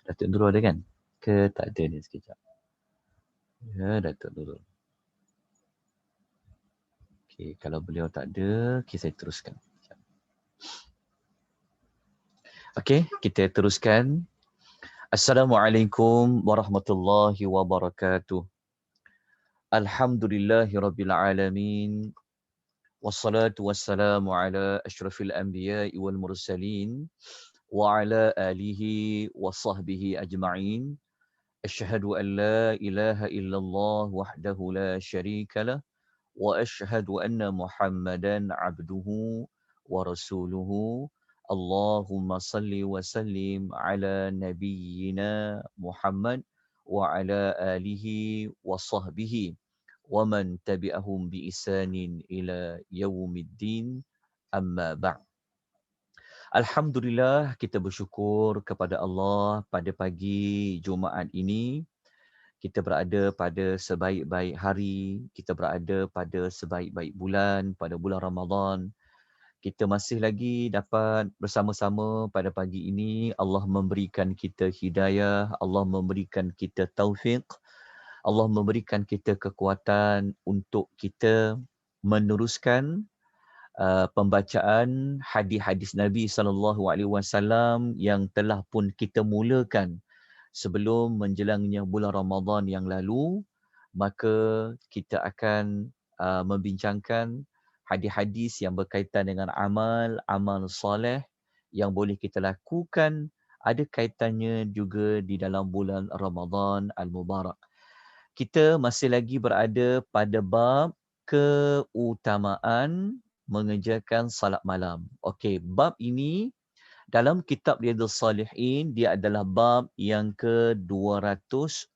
Datuk Nurul ada kan? Ke tak ada ni sekejap. Ya, Datuk Nurul. Okey, kalau beliau tak ada, okay, saya teruskan. Okey, kita teruskan. Assalamualaikum warahmatullahi wabarakatuh. Alhamdulillahirabbil alamin. Wassalatu wassalamu ala asyrafil anbiya'i wal mursalin wa ala alihi wa sahbihi ajma'in. Asyhadu an la ilaha illallah wahdahu la syarika lah wa asyhadu anna Muhammadan abduhu wa rasuluhu. Allahumma salli wa sallim ala nabiyyina Muhammad wa ala alihi wa sahbihi wa man tabi'ahum bi isanin ila yaumiddin, amma ba'd. Alhamdulillah, kita bersyukur kepada Allah pada pagi Jumaat ini. Kita berada pada sebaik-baik hari, kita berada pada sebaik-baik bulan, pada bulan Ramadan. Kita masih lagi dapat bersama-sama pada pagi ini. Allah memberikan kita hidayah, Allah memberikan kita taufik, Allah memberikan kita kekuatan untuk kita meneruskan pembacaan hadis-hadis Nabi SAW yang telah pun kita mulakan sebelum menjelangnya bulan Ramadan yang lalu. Maka kita akan membincangkan hadis-hadis yang berkaitan dengan amal soleh yang boleh kita lakukan, ada kaitannya juga di dalam bulan Ramadan Al-Mubarak. Kita masih lagi berada pada bab keutamaan mengerjakan salat malam. Okey, bab ini dalam kitab Riyadhus Salihin, dia adalah bab yang ke-212.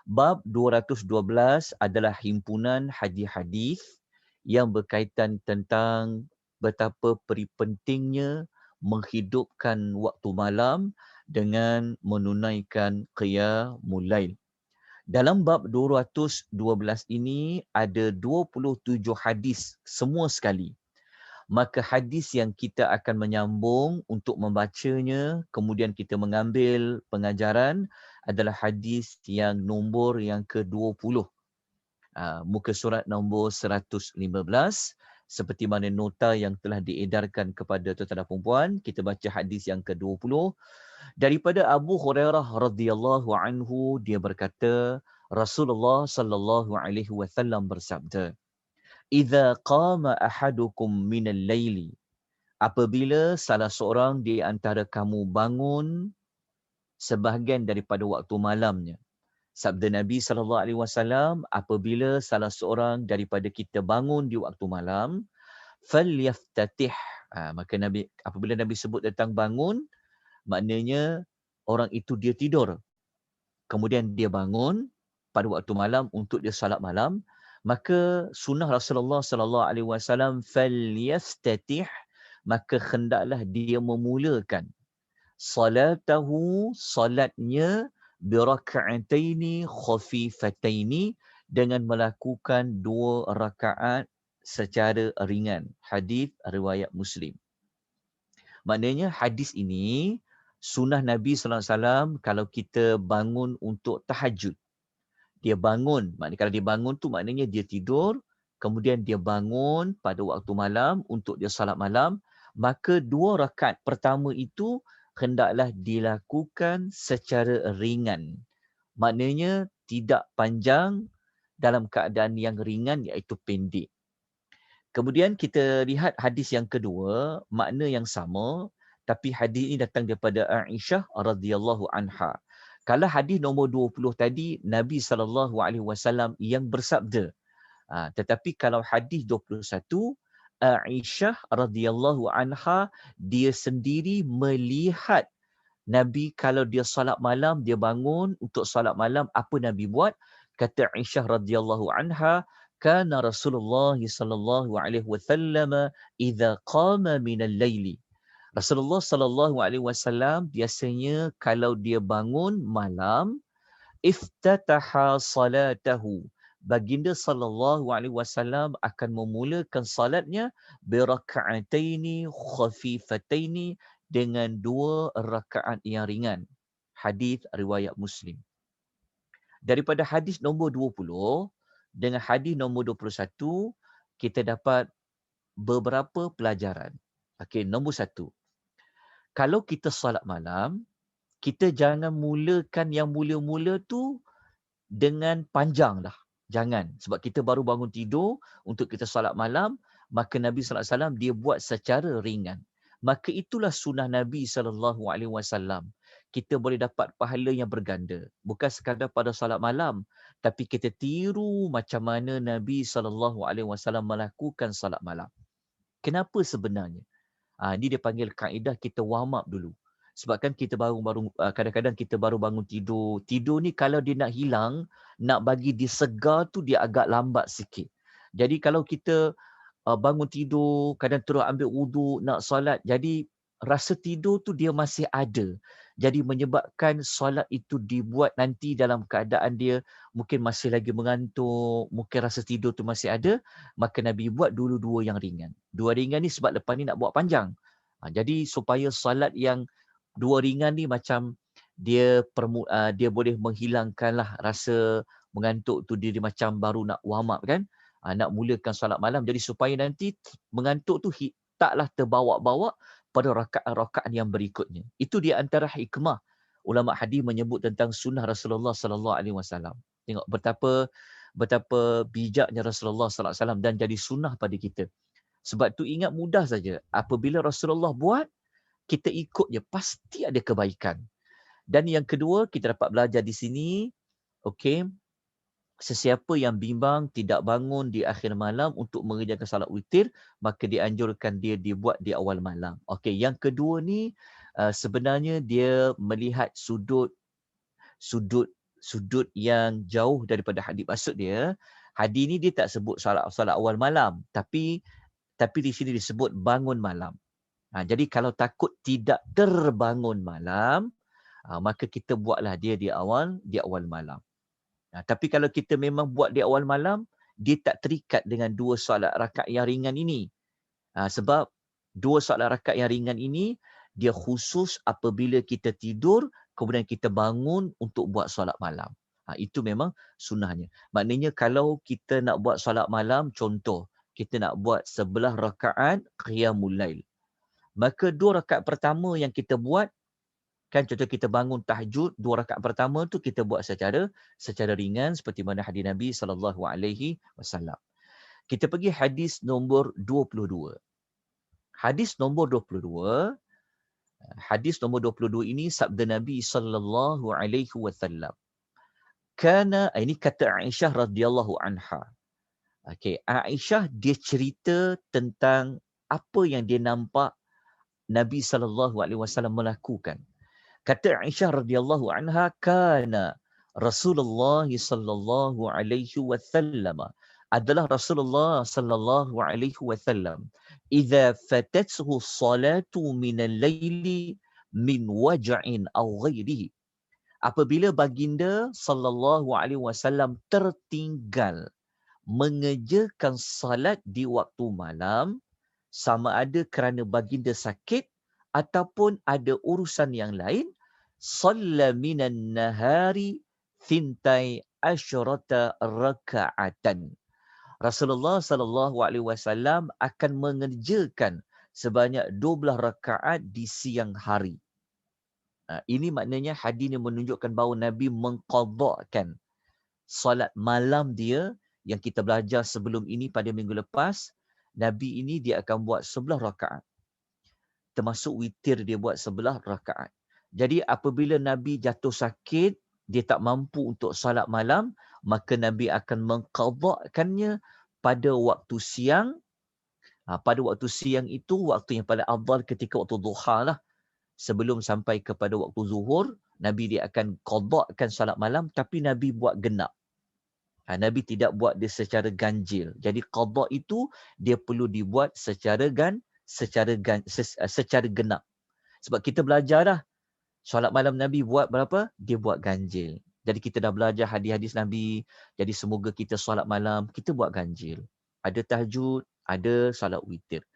Bab 212 adalah himpunan hadis-hadis yang berkaitan tentang betapa pentingnya menghidupkan waktu malam dengan menunaikan qiyamul lail. Dalam bab 212 ini ada 27 hadis semua sekali. Maka hadis yang kita akan menyambung untuk membacanya, kemudian kita mengambil pengajaran adalah hadis yang nombor yang ke-20. Muka surat nombor 115. Seperti mana nota yang telah diedarkan kepada tuan-tuan dan puan-puan, kita baca hadis yang ke-20. Daripada Abu Hurairah radhiyallahu anhu, dia berkata, Rasulullah sallallahu alaihi wasallam bersabda, "Idza qama ahadukum minal laili," apabila salah seorang di antara kamu bangun sebahagian daripada waktu malamnya. Sabda Nabi sallallahu alaihi wasallam, apabila salah seorang daripada kita bangun di waktu malam, falyaftatih. Maka Nabi, apabila Nabi sebut tentang bangun, maknanya orang itu dia tidur. Kemudian dia bangun pada waktu malam untuk dia salat malam, maka sunnah Rasulullah sallallahu alaihi wasallam falyaftatih, maka hendaklah dia memulakan salatahu, salatnya, biraka'ataini khafifataini, dengan melakukan 2 rakaat secara ringan. Hadis riwayat Muslim. Maknanya hadis ini sunnah Nabi sallallahu alaihi wasallam kalau kita bangun untuk tahajud. Dia bangun, maknanya kalau dia bangun tu maknanya dia tidur, kemudian dia bangun pada waktu malam untuk dia salat malam, maka 2 rakaat pertama itu hendaklah dilakukan secara ringan. Maknanya tidak panjang, dalam keadaan yang ringan iaitu pendek. Kemudian kita lihat hadis yang kedua, makna yang sama, tapi hadis ini datang daripada Aisyah radhiyallahu anha. Kalau hadis nombor 20 tadi, Nabi SAW yang bersabda. Tetapi kalau hadis 21, Aisyah radhiyallahu anha, dia sendiri melihat Nabi kalau dia salat malam, dia bangun untuk salat malam, apa Nabi buat? Kata Aisyah radhiyallahu anha, kana Rasulullah sallallahu alaihi wasallam idza qama min al-laili. Rasulullah sallallahu alaihi wasallam biasanya kalau dia bangun malam, iftataha salatahu. Baginda sallallahu alaihi wasallam akan memulakan salatnya bi raka'ataini khafifataini, dengan 2 rakaat yang ringan. Hadis riwayat Muslim. Daripada hadis nombor 20 dengan hadis nombor 21, kita dapat beberapa pelajaran. Okey, nombor 1. Kalau kita solat malam, kita jangan mulakan yang mula-mula tu dengan panjang lah. Jangan. Sebab kita baru bangun tidur untuk kita solat malam, maka Nabi SAW dia buat secara ringan. Maka itulah sunnah Nabi SAW. Kita boleh dapat pahala yang berganda. Bukan sekadar pada solat malam, tapi kita tiru macam mana Nabi SAW melakukan solat malam. Kenapa sebenarnya? Ini dia panggil kaedah kita warm up dulu. Sebab kan kita kadang-kadang kita baru bangun tidur. Tidur ni kalau dia nak hilang, nak bagi dia segar tu dia agak lambat sikit. Jadi kalau kita bangun tidur, kadang terus ambil wuduk, nak solat, jadi rasa tidur tu dia masih ada. Jadi menyebabkan solat itu dibuat nanti dalam keadaan dia mungkin masih lagi mengantuk, mungkin rasa tidur tu masih ada, maka Nabi buat dulu 2 yang ringan. 2 ringan ni sebab lepas ni nak buat panjang. Jadi supaya solat yang 2 ringan ni macam dia boleh menghilangkanlah rasa mengantuk tu, dia macam baru nak warm up kan. Nak mulakan solat malam, jadi supaya nanti mengantuk tu taklah terbawa-bawa pada rakaat-rakaat yang berikutnya. Itu di antara hikmah ulama hadis menyebut tentang sunnah Rasulullah sallallahu alaihi wasallam. Tengok betapa bijaknya Rasulullah sallallahu alaihi wasallam dan jadi sunnah pada kita. Sebab tu ingat mudah saja. Apabila Rasulullah buat, kita ikut je, pasti ada kebaikan. Dan yang kedua, kita dapat belajar di sini, okey, sesiapa yang bimbang tidak bangun di akhir malam untuk mengerjakan salat witir, maka dianjurkan dia dibuat di awal malam. Okey, yang kedua ni sebenarnya dia melihat sudut yang jauh daripada hadis. Maksud dia, hadis ni dia tak sebut salat awal malam, tapi di sini disebut bangun malam. Jadi kalau takut tidak terbangun malam, maka kita buatlah dia di awal malam. Tapi kalau kita memang buat di awal malam, dia tak terikat dengan 2 solat rakaat yang ringan ini. Sebab 2 solat rakaat yang ringan ini, dia khusus apabila kita tidur, kemudian kita bangun untuk buat solat malam. Itu memang sunnahnya. Maknanya kalau kita nak buat solat malam, contoh, kita nak buat 11 rakaat qiyamul lail. Maka 2 rakaat pertama yang kita buat, kan contoh kita bangun tahajud, 2 rakaat pertama tu kita buat secara ringan seperti mana hadis Nabi sallallahu alaihi wasallam. Kita pergi hadis nombor 22. Hadis nombor 22 ini sabda Nabi sallallahu alaihi wasallam. Ini kata Aisyah radhiyallahu anha. Okey, Aisyah dia cerita tentang apa yang dia nampak Nabi sallallahu alaihi wasallam melakukan. Kata Aisyah radhiyallahu anha, kana Rasulullah sallallahu alaihi wasallam, adalah Rasulullah sallallahu alaihi wasallam, idza fatathu salatu min al-laili min waj'in aw ghairihi, apabila baginda sallallahu alaihi wasallam tertinggal mengerjakan salat di waktu malam, sama ada kerana baginda sakit ataupun ada urusan yang lain, salla minan nahari thintai asyrata raka'atan. Rasulullah sallallahu alaihi wasallam akan mengerjakan sebanyak 12 rakaat di siang hari. Ini maknanya hadis ini menunjukkan bahawa Nabi mengqadhakan solat malam dia yang kita belajar sebelum ini pada minggu lepas. Nabi ini dia akan buat 11 rakaat. Termasuk witir dia buat 11 rakaat. Jadi apabila Nabi jatuh sakit, dia tak mampu untuk salat malam, maka Nabi akan mengqadhakannya pada waktu siang. Pada waktu siang itu waktu yang paling afdal ketika waktu duha lah. Sebelum sampai kepada waktu zuhur, Nabi dia akan qadhakan salat malam, tapi Nabi buat genap. Nabi tidak buat dia secara ganjil. Jadi qadha itu dia perlu dibuat secara genap. Sebab kita belajar dah solat malam Nabi buat berapa? Dia buat ganjil. Jadi kita dah belajar hadis-hadis Nabi. Jadi semoga kita solat malam, kita buat ganjil. Ada tahajud, ada solat witir.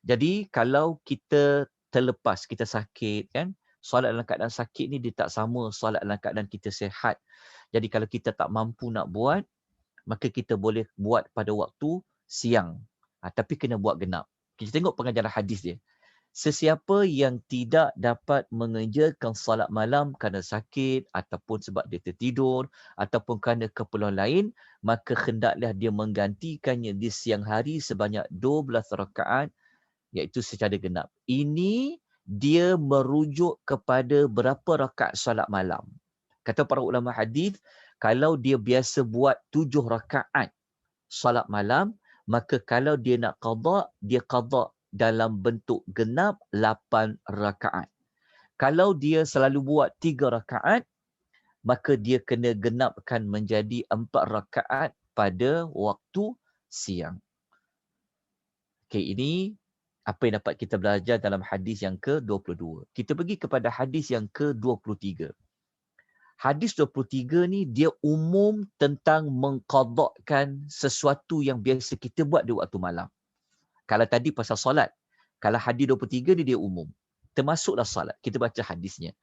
Jadi kalau kita terlepas kita sakit kan. Solat dalam keadaan sakit ni dia tak sama solat dalam keadaan kita sihat. Jadi kalau kita tak mampu nak buat, maka kita boleh buat pada waktu siang. Tapi kena buat genap. Kita tengok pengajaran hadis dia. Sesiapa yang tidak dapat mengerjakan solat malam kerana sakit ataupun sebab dia tertidur ataupun kerana keperluan lain, maka hendaklah dia menggantikannya di siang hari sebanyak 12 rakaat iaitu secara genap. Ini dia merujuk kepada berapa rakaat solat malam. Kata para ulama hadis, kalau dia biasa buat 7 rakaat solat malam, maka kalau dia nak qada, dia qada dalam bentuk genap 8 rakaat. Kalau dia selalu buat 3 rakaat, maka dia kena genapkan menjadi 4 rakaat pada waktu siang. Okey, ini apa yang dapat kita belajar dalam hadis yang ke-22. Kita pergi kepada hadis yang ke-23. Hadis 23 ni dia umum tentang mengqadakkan sesuatu yang biasa kita buat di waktu malam. Kalau tadi pasal solat, kalau hadis 23 ni dia umum. Termasuklah solat. Kita baca hadisnya.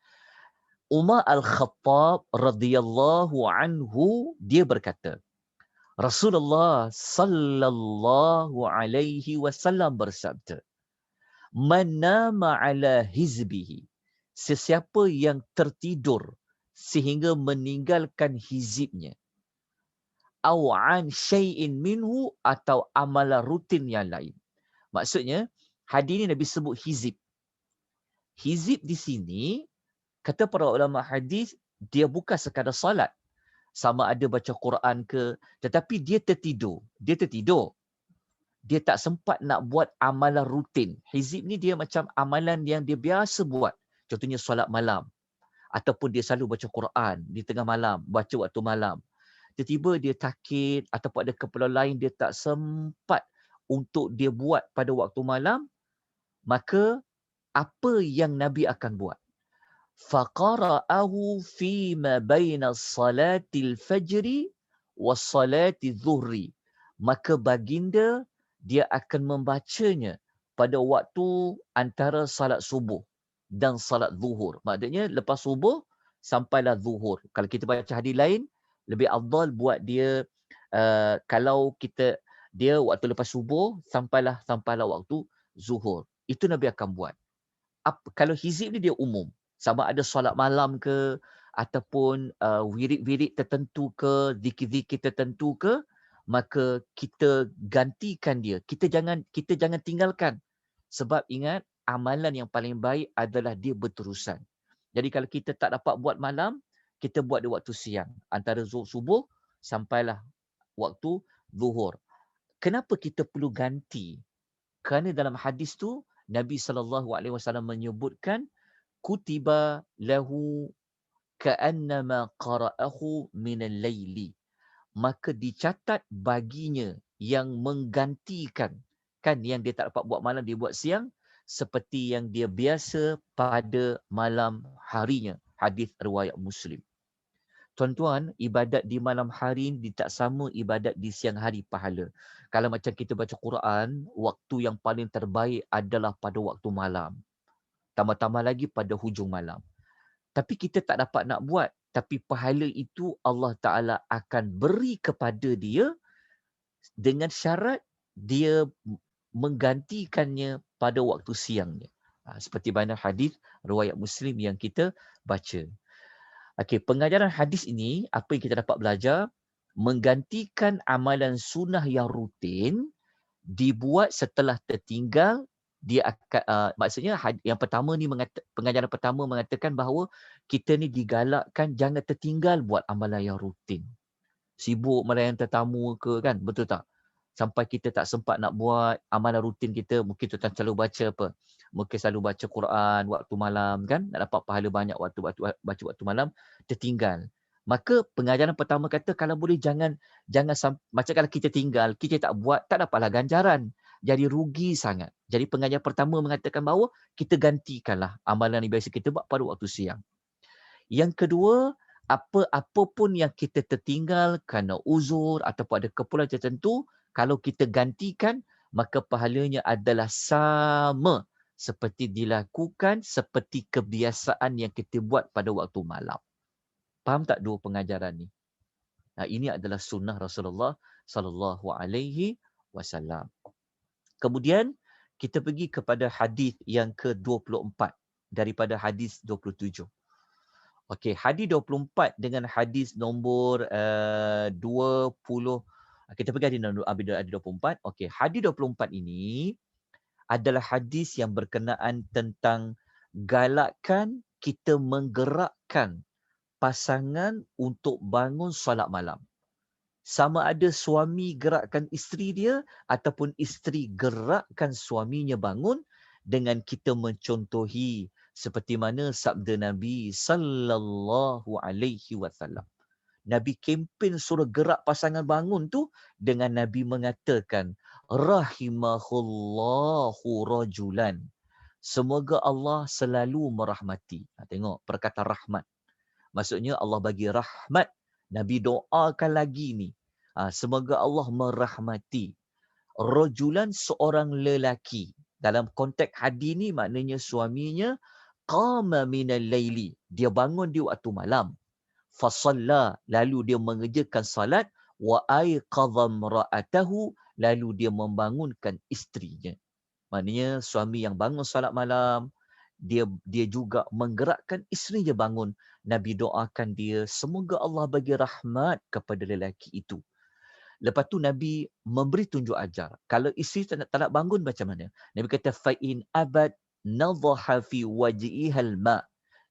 Umar Al-Khattab radhiyallahu anhu dia berkata, Rasulullah sallallahu alaihi wasallam bersabda, "Man nama ala hizbihi." Sesiapa yang tertidur sehingga meninggalkan hizibnya, aw an syai'in minhu, atau amalan rutin yang lain. Maksudnya, hadis ini Nabi sebut hizib. Hizib di sini, kata para ulama hadis, dia bukan sekadar salat. Sama ada baca Quran ke, tetapi dia tertidur. Dia tertidur. Dia tak sempat nak buat amalan rutin. Hizib ni dia macam amalan yang dia biasa buat. Contohnya solat malam. Ataupun dia selalu baca Quran di tengah malam, baca waktu malam. Tiba-tiba dia sakit ataupun ada keperluan lain dia tak sempat untuk dia buat pada waktu malam, maka apa yang Nabi akan buat? Faqara'ahu fi ma baina salatil fajri was salati dhuhri. Maka baginda dia akan membacanya pada waktu antara salat subuh dan salat zuhur. Maknanya lepas subuh sampailah zuhur. Kalau kita baca hadis lain, lebih afdal buat dia kalau kita dia waktu lepas subuh sampailah waktu zuhur. Itu Nabi akan buat. Kalau hizib ni dia umum. Sama ada solat malam ke ataupun wirid-wirid tertentu ke, zikir-zikir tertentu ke, maka kita gantikan dia. Kita jangan tinggalkan. Sebab ingat, amalan yang paling baik adalah dia berterusan. Jadi kalau kita tak dapat buat malam, kita buat di waktu siang. Antara subuh sampailah waktu zuhur. Kenapa kita perlu ganti? Kerana dalam hadis tu, Nabi SAW menyebutkan, kutiba lahu ka'annama qara'ahu minal layli. Maka dicatat baginya yang menggantikan, kan yang dia tak dapat buat malam, dia buat siang, seperti yang dia biasa pada malam harinya. Hadis riwayat Muslim. Tuan-tuan, ibadat di malam hari ni tak sama ibadat di siang hari pahala. Kalau macam kita baca Quran, waktu yang paling terbaik adalah pada waktu malam. Tambah-tambah lagi pada hujung malam. Tapi kita tak dapat nak buat. Tapi pahala itu Allah Ta'ala akan beri kepada dia dengan syarat dia menggantikannya pada waktu siangnya. Seperti mana hadis riwayat Muslim yang kita baca. Okey, pengajaran hadis ini, apa yang kita dapat belajar? Menggantikan amalan sunnah yang rutin dibuat setelah tertinggal. Dia akan maksudnya yang pertama ni pengajaran pertama mengatakan bahawa kita ni digalakkan jangan tertinggal buat amalan yang rutin. Sibuk melayan tetamu ke, kan, betul tak? Sampai kita tak sempat nak buat amalan rutin kita. Mungkin tuan selalu baca apa? Mungkin selalu baca Quran waktu malam, kan? Nak dapat pahala banyak waktu baca waktu malam, tertinggal. Maka pengajaran pertama kata kalau boleh jangan macam kalau kita tinggal, kita tak buat, tak dapatlah ganjaran. Jadi rugi sangat. Jadi pengajaran pertama mengatakan bahawa kita gantikanlah amalan yang biasa kita buat pada waktu siang. Yang kedua, apa pun yang kita tertinggal kerana uzur ataupun ada keperluan tertentu, kalau kita gantikan, maka pahalanya adalah sama seperti dilakukan seperti kebiasaan yang kita buat pada waktu malam. Faham tak dua pengajaran ni? Nah, ini adalah sunnah Rasulullah sallallahu alaihi wasallam. Kemudian kita pergi kepada hadis yang ke-24 daripada hadis 27. Okey, hadis 24 dengan hadis nombor 20. Kita pergi hadis 24. Okey, hadis 24 ini adalah hadis yang berkenaan tentang galakkan kita menggerakkan pasangan untuk bangun solat malam. Sama ada suami gerakkan isteri dia ataupun isteri gerakkan suaminya bangun, dengan kita mencontohi seperti mana sabda Nabi sallallahu alaihi wasallam. Nabi kempen suruh gerak pasangan bangun tu dengan Nabi mengatakan rahimahullahu rajulan. Semoga Allah selalu merahmati. Tengok perkataan rahmat. Maksudnya Allah bagi rahmat. Nabi doakan lagi ni. Semoga Allah merahmati. Rajulan, seorang lelaki. Dalam konteks hadis ni maknanya suaminya qama minal laili. Dia bangun di waktu malam. Fasalla, lalu dia mengerjakan salat. Wa aiqadha imra'atahu, lalu dia membangunkan isterinya. Maknanya suami yang bangun salat malam, dia juga menggerakkan isterinya bangun. Nabi doakan dia, semoga Allah bagi rahmat kepada lelaki itu. Lepas tu Nabi memberi tunjuk ajar. Kalau isteri tak nak bangun macam mana? Nabi kata, fa'in abad nadhaha fi wajihal ma'.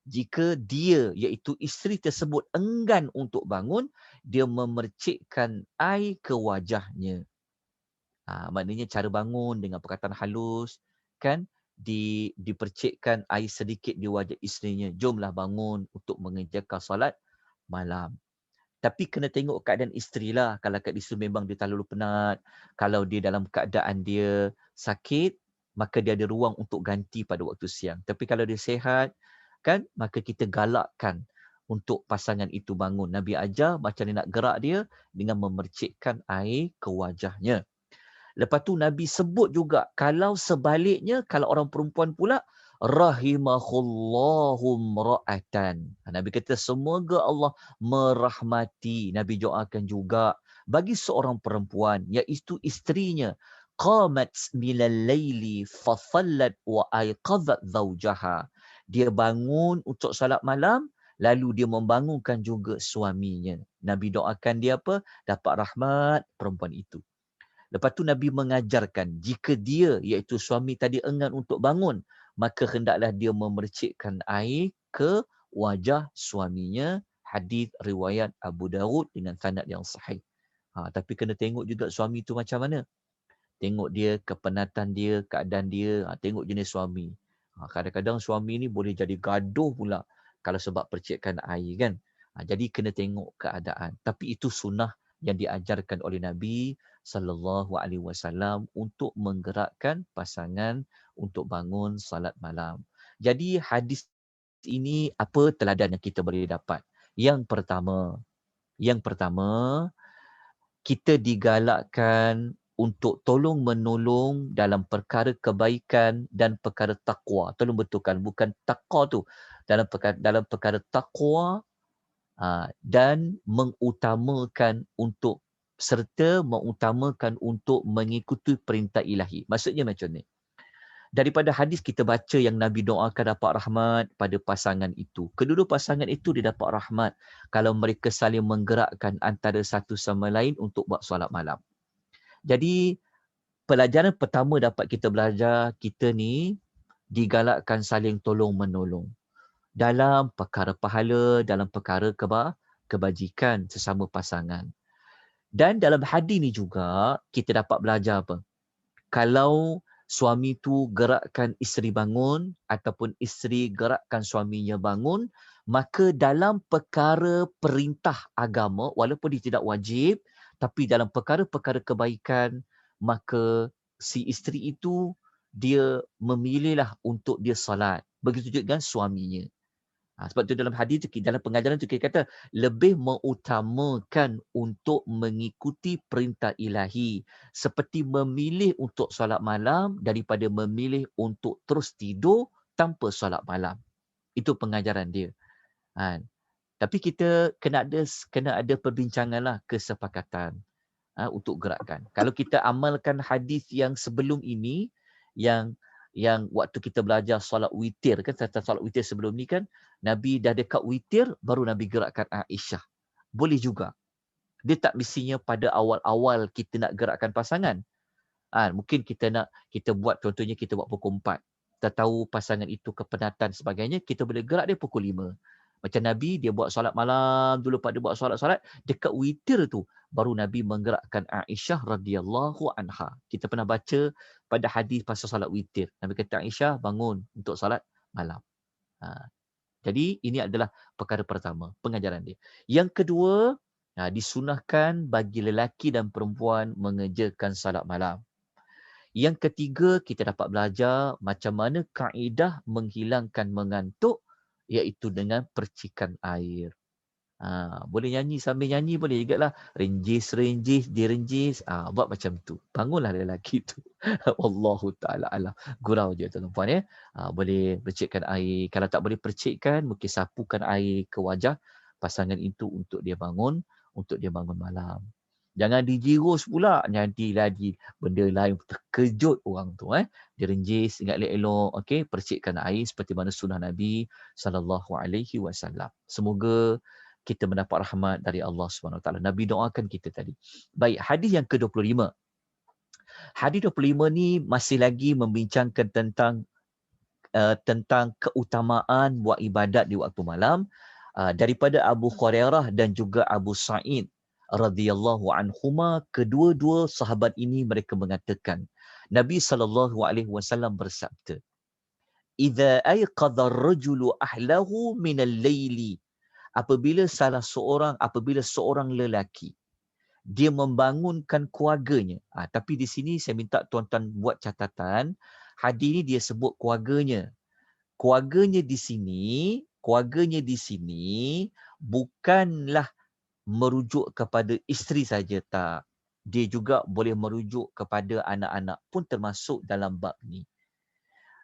Jika dia, iaitu isteri tersebut, enggan untuk bangun, dia memercikkan air ke wajahnya. Maknanya cara bangun dengan perkataan halus, kan? Dipercikkan air sedikit di wajah isterinya. Jomlah bangun untuk mengerjakan solat malam. Tapi kena tengok keadaan isteri lah. Kalau keadaan isteri memang dia terlalu penat, kalau dia dalam keadaan dia sakit, maka dia ada ruang untuk ganti pada waktu siang. Tapi kalau dia sihat, kan, maka kita galakkan untuk pasangan itu bangun. Nabi ajar macam dia nak gerak dia dengan memercikkan air ke wajahnya. Lepas tu Nabi sebut juga, kalau sebaliknya, kalau orang perempuan pula, rahimahullahu mra'atan. Nabi kata, semoga Allah merahmati. Nabi doakan juga bagi seorang perempuan, iaitu isterinya, qamat minal laili fasallat wa aiqadhat zawjaha. Dia bangun untuk salat malam, lalu dia membangunkan juga suaminya. Nabi doakan dia apa? Dapat rahmat perempuan itu. Lepas tu Nabi mengajarkan, jika dia, iaitu suami tadi, enggan untuk bangun, maka hendaklah dia memercikkan air ke wajah suaminya. Hadis riwayat Abu Daud dengan sanad yang sahih. Tapi kena tengok juga suami tu macam mana. Tengok dia, kepenatan dia, keadaan dia. Tengok jenis suami. Kadang-kadang suami ni boleh jadi gaduh pula kalau sebab percikkan air, kan. Jadi kena tengok keadaan. Tapi itu sunnah yang diajarkan oleh Nabi sallallahu alaihi wasallam untuk menggerakkan pasangan untuk bangun salat malam. Jadi hadis ini apa teladan yang kita boleh dapat? Yang pertama, kita digalakkan untuk tolong menolong dalam perkara kebaikan dan perkara takwa. Tolong betulkan, bukan takwa tu. Dalam perkara takwa dan mengutamakan untuk mengikuti perintah ilahi. Maksudnya macam ni. Daripada hadis kita baca yang Nabi doakan dapat rahmat pada pasangan itu. Kedua pasangan itu dia dapat rahmat kalau mereka saling menggerakkan antara satu sama lain untuk buat solat malam. Jadi pelajaran pertama dapat kita belajar, kita ni digalakkan saling tolong menolong dalam perkara pahala, dalam perkara kebajikan sesama pasangan. Dan dalam hadis ni juga kita dapat belajar apa? Kalau suami tu gerakkan isteri bangun ataupun isteri gerakkan suaminya bangun, maka dalam perkara perintah agama, walaupun dia tidak wajib, tapi dalam perkara-perkara kebaikan, maka si isteri itu dia memilihlah untuk dia salat. Begitu juga dengan suaminya. Sebab tu dalam hadis, dalam pengajaran tu kita kata lebih mengutamakan untuk mengikuti perintah ilahi seperti memilih untuk solat malam daripada memilih untuk terus tidur tanpa solat malam. Itu pengajaran dia. Tapi kita kena ada perbincangan lah, kesepakatan untuk gerakkan. Kalau kita amalkan hadis yang sebelum ini, yang waktu kita belajar solat witir kan, solat witir sebelum ni kan, Nabi dah dekat witir baru Nabi gerakkan Aisyah. Boleh juga. Dia tak mestinya pada awal-awal kita nak gerakkan pasangan. Mungkin kita buat, contohnya kita buat pukul 4. Kita tahu pasangan itu kepenatan sebagainya, kita boleh gerak dia pukul 5. Macam Nabi, dia buat solat malam dulu, pada buat solat-solat, dekat witir tu, baru Nabi menggerakkan Aisyah radhiyallahu anha. Kita pernah baca pada hadis pasal solat witir. Nabi kata, Aisyah bangun untuk solat malam. Jadi ini adalah perkara pertama, pengajaran dia. Yang kedua, disunahkan bagi lelaki dan perempuan mengerjakan solat malam. Yang ketiga, kita dapat belajar macam mana kaedah menghilangkan mengantuk, iaitu dengan percikan air. Boleh nyanyi, sambil nyanyi boleh juga lah. Renjis, direnjis. Buat macam tu. Bangunlah lelaki tu. Wallahu ta'ala alam. Gurau je tuan-tuan ya. Boleh percikkan air. Kalau tak boleh percikkan, mungkin sapukan air ke wajah pasangan itu untuk dia bangun malam. Jangan dijirus pula, nanti lagi benda lain terkejut orang tu. Direnjis, ingat elok-elok, okey, percikkan air seperti mana sunnah Nabi SAW. Semoga kita mendapat rahmat dari Allah SWT. Nabi doakan kita tadi. Baik, hadis yang ke-25. Hadis 25 ni masih lagi membincangkan tentang keutamaan buat ibadat di waktu malam daripada Abu Hurairah dan juga Abu Sa'id radhiyallahu anhuma. Kedua-dua sahabat ini mereka mengatakan, Nabi SAW bersabda, "Idza ayqadha ar-rajulu ahlahu min al-laili." Apabila seorang lelaki dia membangunkan keluarganya. Tapi di sini saya minta tuan-tuan buat catatan, hadis ini dia sebut keluarganya. Keluarganya di sini bukanlah merujuk kepada isteri saja, tak. Dia juga boleh merujuk kepada anak-anak pun termasuk dalam bab ni.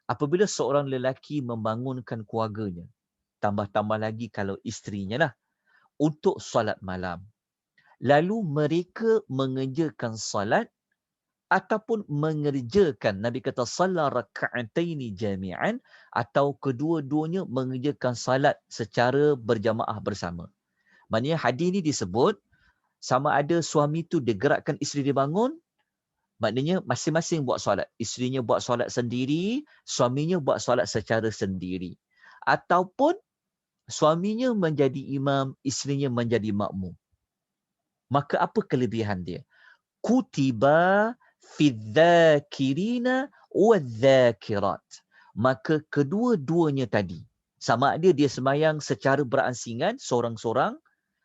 Apabila seorang lelaki membangunkan keluarganya, tambah-tambah lagi kalau isterinya lah, untuk solat malam. Lalu mereka mengerjakan salat ataupun mengerjakan, Nabi kata salla raka'ataini jami'an, atau kedua-duanya mengerjakan salat secara berjamaah bersama. Maknanya hadis ni disebut sama ada suami tu dia gerakkan isteri dia bangun, maknanya masing-masing buat solat. Isterinya buat solat sendiri, suaminya buat solat secara sendiri. Ataupun suaminya menjadi imam, isterinya menjadi makmum. Maka apa kelebihan dia? Kutiba fi dzakirina wadzakirat. Maka kedua-duanya tadi, sama ada dia sembahyang secara beransingan seorang-seorang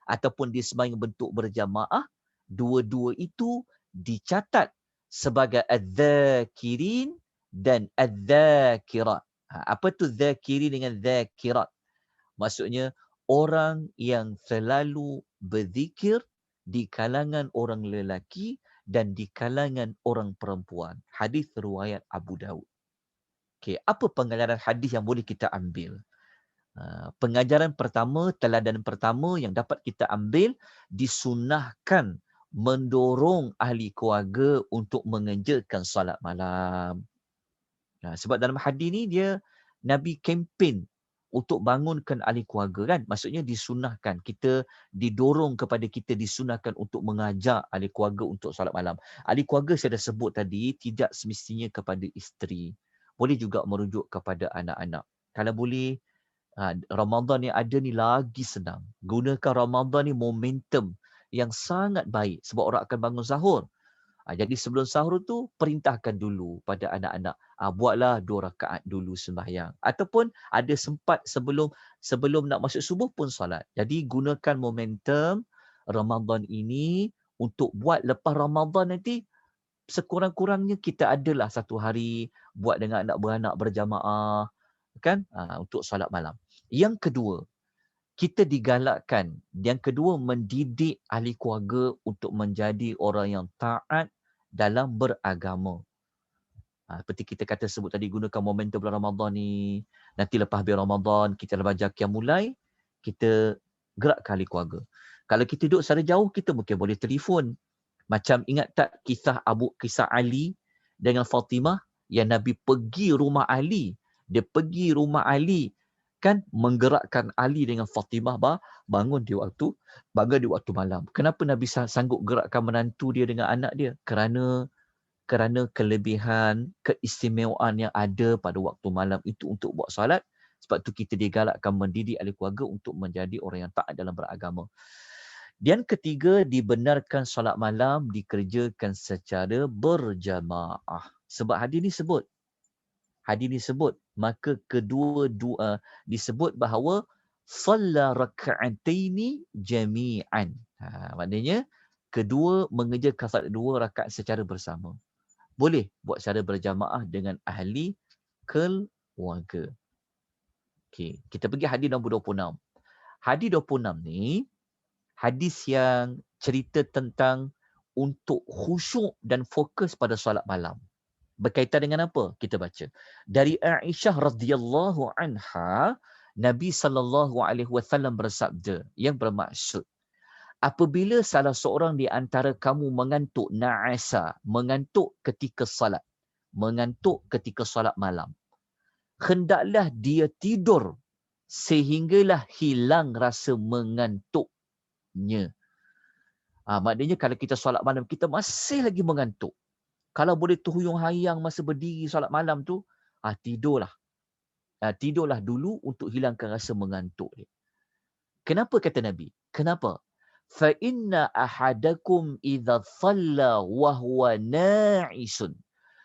ataupun dia sembahyang bentuk berjamaah, dua-dua itu dicatat sebagai adzakirin dan adzakirat. Apa tu dzakirin dengan dzakirat? Maksudnya orang yang selalu berzikir di kalangan orang lelaki dan di kalangan orang perempuan. Hadis riwayat Abu Daud. Okey, apa pengajaran hadis yang boleh kita ambil? Pengajaran pertama, teladan pertama yang dapat kita ambil, disunahkan mendorong ahli keluarga untuk mengerjakan solat malam. Sebab dalam hadis ni Nabi kempen untuk bangunkan ahli keluarga kan. Maksudnya disunahkan. Kita didorong kepada kita disunahkan untuk mengajak ahli keluarga untuk solat malam. Ahli keluarga saya dah sebut tadi, tidak semestinya kepada isteri. Boleh juga merujuk kepada anak-anak. Kalau boleh, Ramadan yang ada ni lagi senang. Gunakan Ramadan ni momentum yang sangat baik sebab orang akan bangun sahur. Jadi sebelum sahur tu perintahkan dulu pada anak-anak, buatlah 2 rakaat dulu sembahyang. Ataupun ada sempat sebelum nak masuk subuh pun solat. Jadi gunakan momentum Ramadan ini untuk buat lepas Ramadan nanti, sekurang-kurangnya kita adalah satu hari buat dengan anak beranak berjamaah kan, untuk solat malam. Yang kedua, kita digalakkan. Yang kedua, mendidik ahli keluarga untuk menjadi orang yang taat dalam beragama. Seperti kita kata sebut tadi, gunakan momentum bulan Ramadan ni. Nanti lepas habis Ramadan, kita dah belajar qiyam mulai, kita gerak ke ahli keluarga. Kalau kita duduk secara jauh, kita mungkin boleh telefon. Macam ingat tak kisah Ali dengan Fatimah yang Nabi pergi rumah Ali. Dia pergi rumah Ali kan menggerakkan Ali dengan Fatimah bangun di waktu malam. Kenapa Nabi sanggup gerakkan menantu dia dengan anak dia? Kerana kelebihan, keistimewaan yang ada pada waktu malam itu untuk buat solat. Sebab tu kita digalakkan mendidik ahli keluarga untuk menjadi orang yang taat dalam beragama. Dan ketiga, dibenarkan solat malam dikerjakan secara berjamaah. Sebab hadis ni sebut, maka kedua disebut bahawa salla raka'ataini jami'an. Maknanya kedua mengerjakan solat 2 rakaat secara bersama. Boleh buat secara berjamaah dengan ahli keluarga. Okey, kita pergi hadis nombor 26. Hadis 26 ni hadis yang cerita tentang untuk khusyuk dan fokus pada solat malam. Berkaitan dengan apa? Kita baca. Dari Aisyah radhiyallahu anha, Nabi SAW bersabda yang bermaksud, apabila salah seorang di antara kamu mengantuk na'asa, mengantuk ketika salat malam, hendaklah dia tidur sehinggalah hilang rasa mengantuknya. Maknanya kalau kita solat malam, kita masih lagi mengantuk. Kalau boleh terhuyung hayang masa berdiri solat malam tu, tidurlah. Tidurlah dulu untuk hilangkan rasa mengantuk dia. Kenapa kata Nabi? Kenapa? Fa inna ahadakum idza shalla wa huwa na'isun.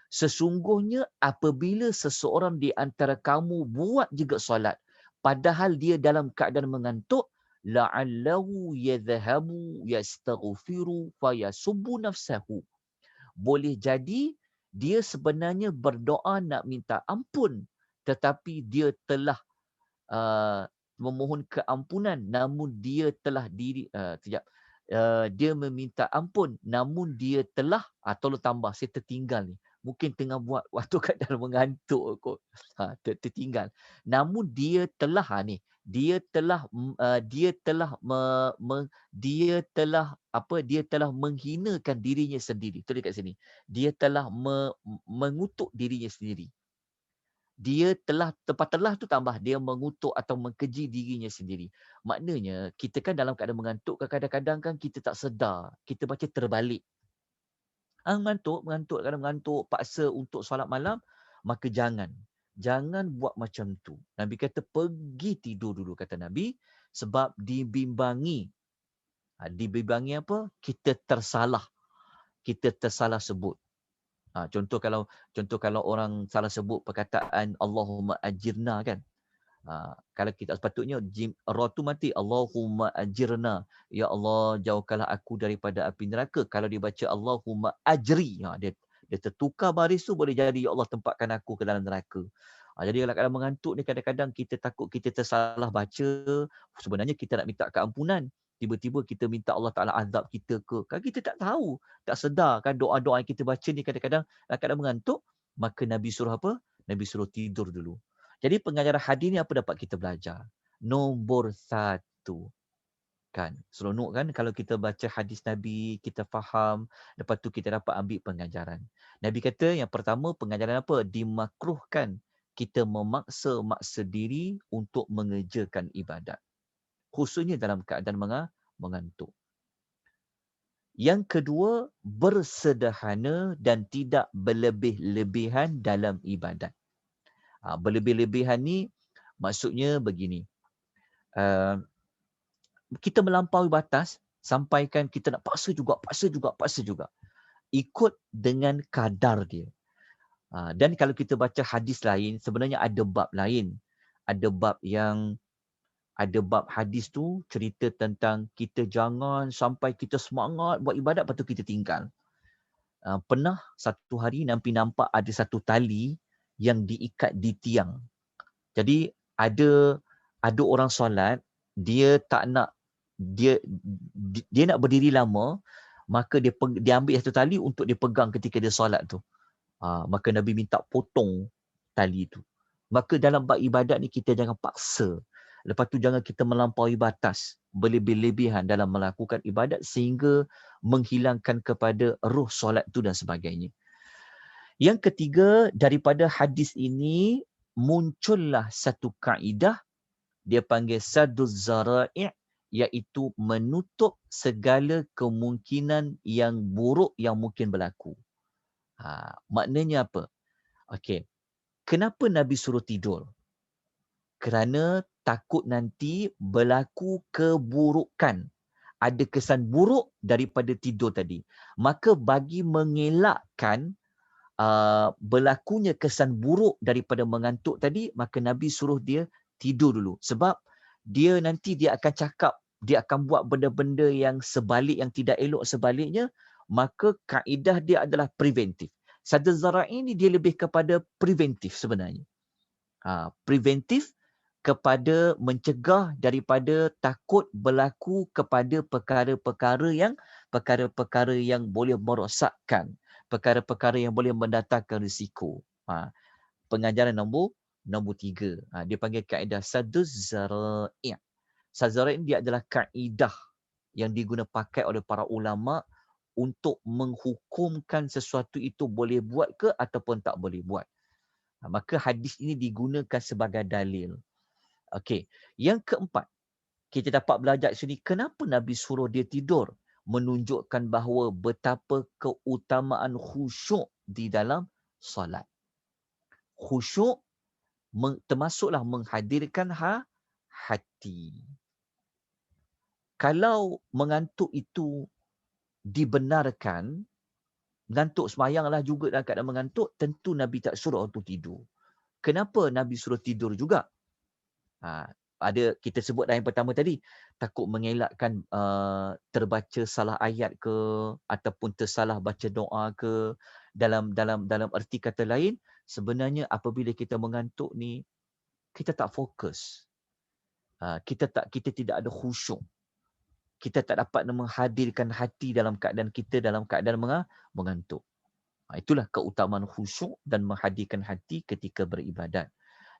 Sesungguhnya apabila seseorang di antara kamu buat juga solat padahal dia dalam keadaan mengantuk, la'allahu yadhhabu yastaghfiru fayasubbu nafsahu. Boleh jadi dia sebenarnya berdoa nak minta ampun, tetapi dia telah memohon keampunan, namun dia telah dia meminta ampun, namun dia telah, tolong tambah, saya tertinggal ni. Mungkin tengah buat waktu keadaan mengantuk kot. Tertinggal. Namun dia telah dia telah menghinakan dirinya sendiri. Tulis kat sini. Dia telah mengutuk dirinya sendiri. Dia telah tu tambah dia mengutuk atau mengkeji dirinya sendiri. Maknanya kita kan dalam keadaan mengantuk, kadang-kadang kan kita tak sedar, kita baca terbalik. Mengantuk, paksa untuk solat malam, maka jangan buat macam tu. Nabi kata pergi tidur dulu, kata Nabi, sebab dibimbangi apa? Kita tersalah sebut. Contoh kalau orang salah sebut perkataan Allahumma ajirna kan. Kalau kita sepatutnya ra tu mati, Allahumma ajirna. Ya Allah, jauhkanlah aku daripada api neraka. Kalau dibaca Allahumma ajri, dia tertukar baris tu, boleh jadi ya Allah tempatkan aku ke dalam neraka. Jadi kalau mengantuk ni kadang-kadang kita takut kita tersalah baca, sebenarnya kita nak minta keampunan. Tiba-tiba kita minta Allah Ta'ala azab kita ke. Kan kita tak tahu, tak sedar kan doa-doa yang kita baca ni kadang-kadang kadang mengantuk, maka Nabi suruh apa? Nabi suruh tidur dulu. Jadi pengajaran hadis ni apa dapat kita belajar? Nombor 1. Kan? Seronok kan kalau kita baca hadis Nabi, kita faham, lepas tu kita dapat ambil pengajaran. Nabi kata yang pertama, pengajaran apa? Dimakruhkan kita memaksa diri untuk mengerjakan ibadat. Khususnya dalam keadaan mengantuk. Yang kedua, bersederhana dan tidak berlebih-lebihan dalam ibadat. Berlebih-lebihan ni maksudnya begini. Kita melampaui batas sampaikan kita nak paksa juga. Ikut dengan kadar dia. Dan kalau kita baca hadis lain, sebenarnya ada bab lain. Ada bab hadis tu cerita tentang kita jangan sampai kita semangat buat ibadat lepas tu kita tinggal. Pernah satu hari nampak ada satu tali yang diikat di tiang. Jadi ada ada orang solat, dia tak nak, dia nak berdiri lama, maka dia ambil satu tali untuk dia pegang ketika dia solat tu. Maka Nabi minta potong tali tu. Maka dalam bab ibadat ni kita jangan paksa. Lepas tu jangan kita melampaui batas, berlebih-lebihan dalam melakukan ibadat sehingga menghilangkan kepada ruh solat tu dan sebagainya. Yang ketiga, daripada hadis ini muncullah satu kaedah, dia panggil sadduz zara'i', iaitu menutup segala kemungkinan yang buruk yang mungkin berlaku. Maknanya apa? Okey. Kenapa Nabi suruh tidur? Kerana takut nanti berlaku keburukan. Ada kesan buruk daripada tidur tadi. Maka bagi mengelakkan berlakunya kesan buruk daripada mengantuk tadi, maka Nabi suruh dia tidur dulu. Sebab dia nanti dia akan cakap, dia akan buat benda-benda yang sebalik, yang tidak elok sebaliknya, maka kaedah dia adalah preventif. Sadr Zara'i ini dia lebih kepada preventif sebenarnya. Preventif kepada mencegah daripada takut berlaku kepada perkara-perkara yang boleh merosakkan, perkara-perkara yang boleh mendatangkan risiko. Pengajaran nombor 3. Dia panggil kaedah saduz zara'i'. Saduz zara'i' dia adalah kaedah yang diguna pakai oleh para ulama untuk menghukumkan sesuatu itu boleh buat ke ataupun tak boleh buat. Maka hadis ini digunakan sebagai dalil. Okey. Yang keempat, kita dapat belajar sini kenapa Nabi suruh dia tidur, menunjukkan bahawa betapa keutamaan khusyuk di dalam solat. Khusyuk termasuklah menghadirkan hati. Kalau mengantuk itu dibenarkan, mengantuk semayanglah juga dalam keadaan mengantuk, tentu Nabi tak suruh untuk tidur. Kenapa Nabi suruh tidur juga? Ada kita sebut yang pertama tadi, takut mengelakkan terbaca salah ayat ke ataupun tersalah baca doa ke. Dalam erti kata lain, sebenarnya apabila kita mengantuk ni, kita tak fokus. Kita tidak ada khusyuk. Kita tak dapat menghadirkan hati dalam keadaan mengantuk. Itulah keutamaan khusyuk dan menghadirkan hati ketika beribadat.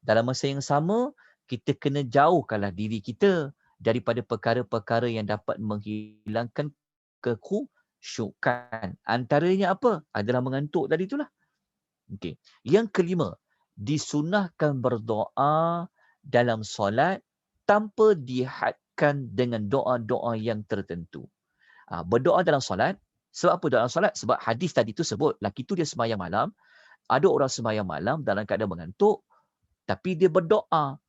Dalam masa yang sama, kita kena jauhkanlah diri kita daripada perkara-perkara yang dapat menghilangkan kekhusyukan. Antaranya apa? Adalah mengantuk tadi itulah. Okey. Yang kelima, disunahkan berdoa dalam solat tanpa dihadkan dengan doa-doa yang tertentu. Berdoa dalam solat, sebab apa doa dalam solat? Sebab hadis tadi tu sebut, laki tu dia sembahyang malam, ada orang sembahyang malam dalam keadaan mengantuk, tapi dia berdoa.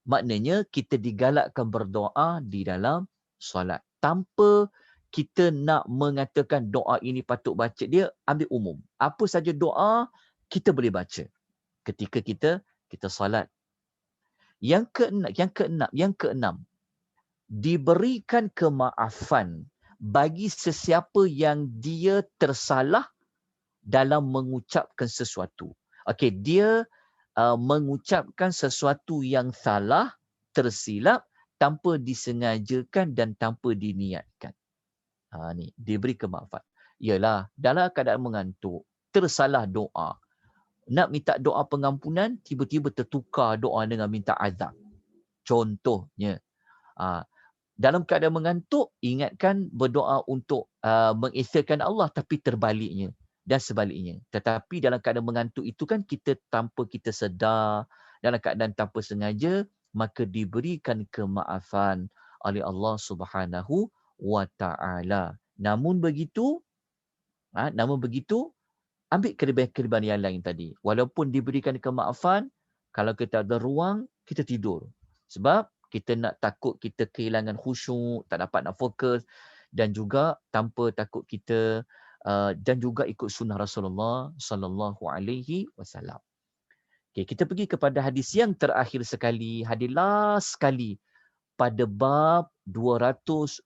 Maknanya kita digalakkan berdoa di dalam solat. Tanpa kita nak mengatakan doa ini patut baca, dia ambil umum. Apa saja doa kita boleh baca ketika kita solat. Yang keenam, diberikan kemaafan bagi sesiapa yang dia tersalah dalam mengucapkan sesuatu. Okey, dia mengucapkan sesuatu yang salah, tersilap, tanpa disengajakan dan tanpa diniatkan. Ni, diberi kemaafan. Yalah, dalam keadaan mengantuk, tersalah doa. Nak minta doa pengampunan, tiba-tiba tertukar doa dengan minta azab. Contohnya, dalam keadaan mengantuk, ingatkan berdoa untuk mengesahkan Allah, tapi terbaliknya. Dan sebaliknya. Tetapi dalam keadaan mengantuk itu kan kita tanpa kita sedar, dalam keadaan tanpa sengaja, maka diberikan kemaafan oleh Allah Subhanahu wa Ta'ala. Namun begitu, ambil kelebihan-kelebihan yang lain tadi. Walaupun diberikan kemaafan, kalau kita ada ruang, kita tidur. Sebab kita nak takut kita kehilangan khusyuk, tak dapat nak fokus, dan juga tanpa takut kita dan juga ikut sunnah Rasulullah sallallahu alaihi wasallam. Okay, kita pergi kepada hadis yang terakhir sekali, hadis last sekali pada bab 212,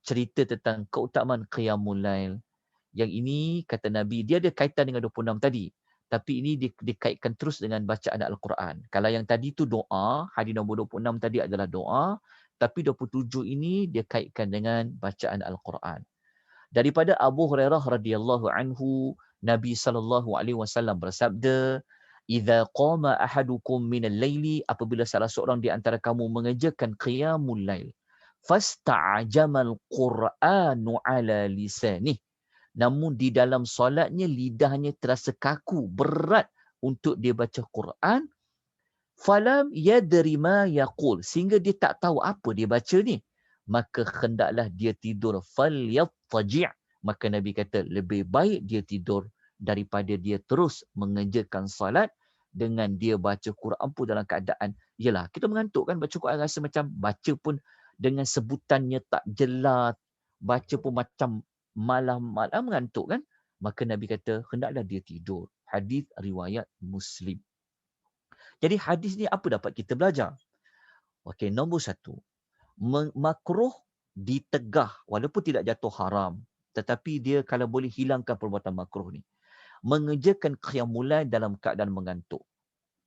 cerita tentang keutamaan qiyamul lail. Yang ini kata Nabi, dia ada kaitan dengan 26 tadi. Tapi ini dikaitkan terus dengan bacaan Al-Quran. Kalau yang tadi tu doa, hadis nombor 26 tadi adalah doa, tapi 27 ini dia kaitkan dengan bacaan Al-Quran. Daripada Abu Hurairah radhiyallahu anhu, Nabi sallallahu alaihi wasallam bersabda, "Idza qama ahadukum minal laili," apabila salah seorang di antara kamu mengerjakan qiyamul lail, "fasta'jamal Qur'anu ala lisanih." Namun di dalam solatnya lidahnya terasa kaku, berat untuk dia baca Quran, falam yadri ma yaqul, sehingga dia tak tahu apa dia baca ni, maka hendaklah dia tidur, falyattaji', maka Nabi kata lebih baik dia tidur daripada dia terus mengerjakan salat dengan dia baca Quran pun dalam keadaan, yalah kita mengantuk kan, baca Quran rasa macam baca pun dengan sebutannya tak jelas, baca pun macam malam-malam mengantuk kan, maka Nabi kata hendaklah dia tidur. Hadis riwayat Muslim. Jadi hadis ni apa dapat kita belajar? Okey, nombor satu, makruh ditegah walaupun tidak jatuh haram, tetapi dia kalau boleh hilangkan perbuatan makruh ni. Mengerjakan qiyamul lail dalam keadaan mengantuk.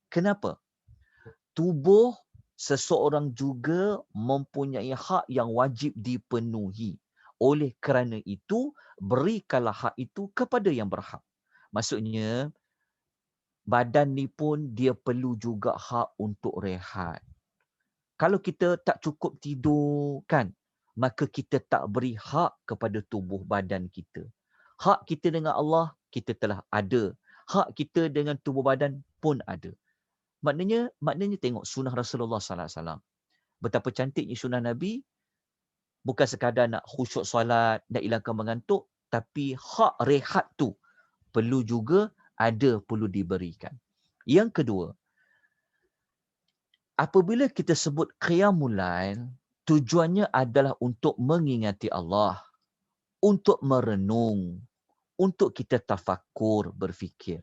Kenapa? Tubuh seseorang juga mempunyai hak yang wajib dipenuhi. Oleh kerana itu, berikanlah hak itu kepada yang berhak. Maksudnya, badan ni pun dia perlu juga hak untuk rehat. Kalau kita tak cukup tidur kan, maka kita tak beri hak kepada tubuh badan kita. Hak kita dengan Allah, kita telah ada. Hak kita dengan tubuh badan pun ada. Maknanya tengok sunnah Rasulullah sallallahu alaihi wasallam. Betapa cantiknya sunnah Nabi, bukan sekadar nak khusyuk solat, nak hilangkan mengantuk, tapi hak rehat tu perlu juga ada, perlu diberikan. Yang kedua, apabila kita sebut qiyamul lail, tujuannya adalah untuk mengingati Allah, untuk merenung, untuk kita tafakur, berfikir.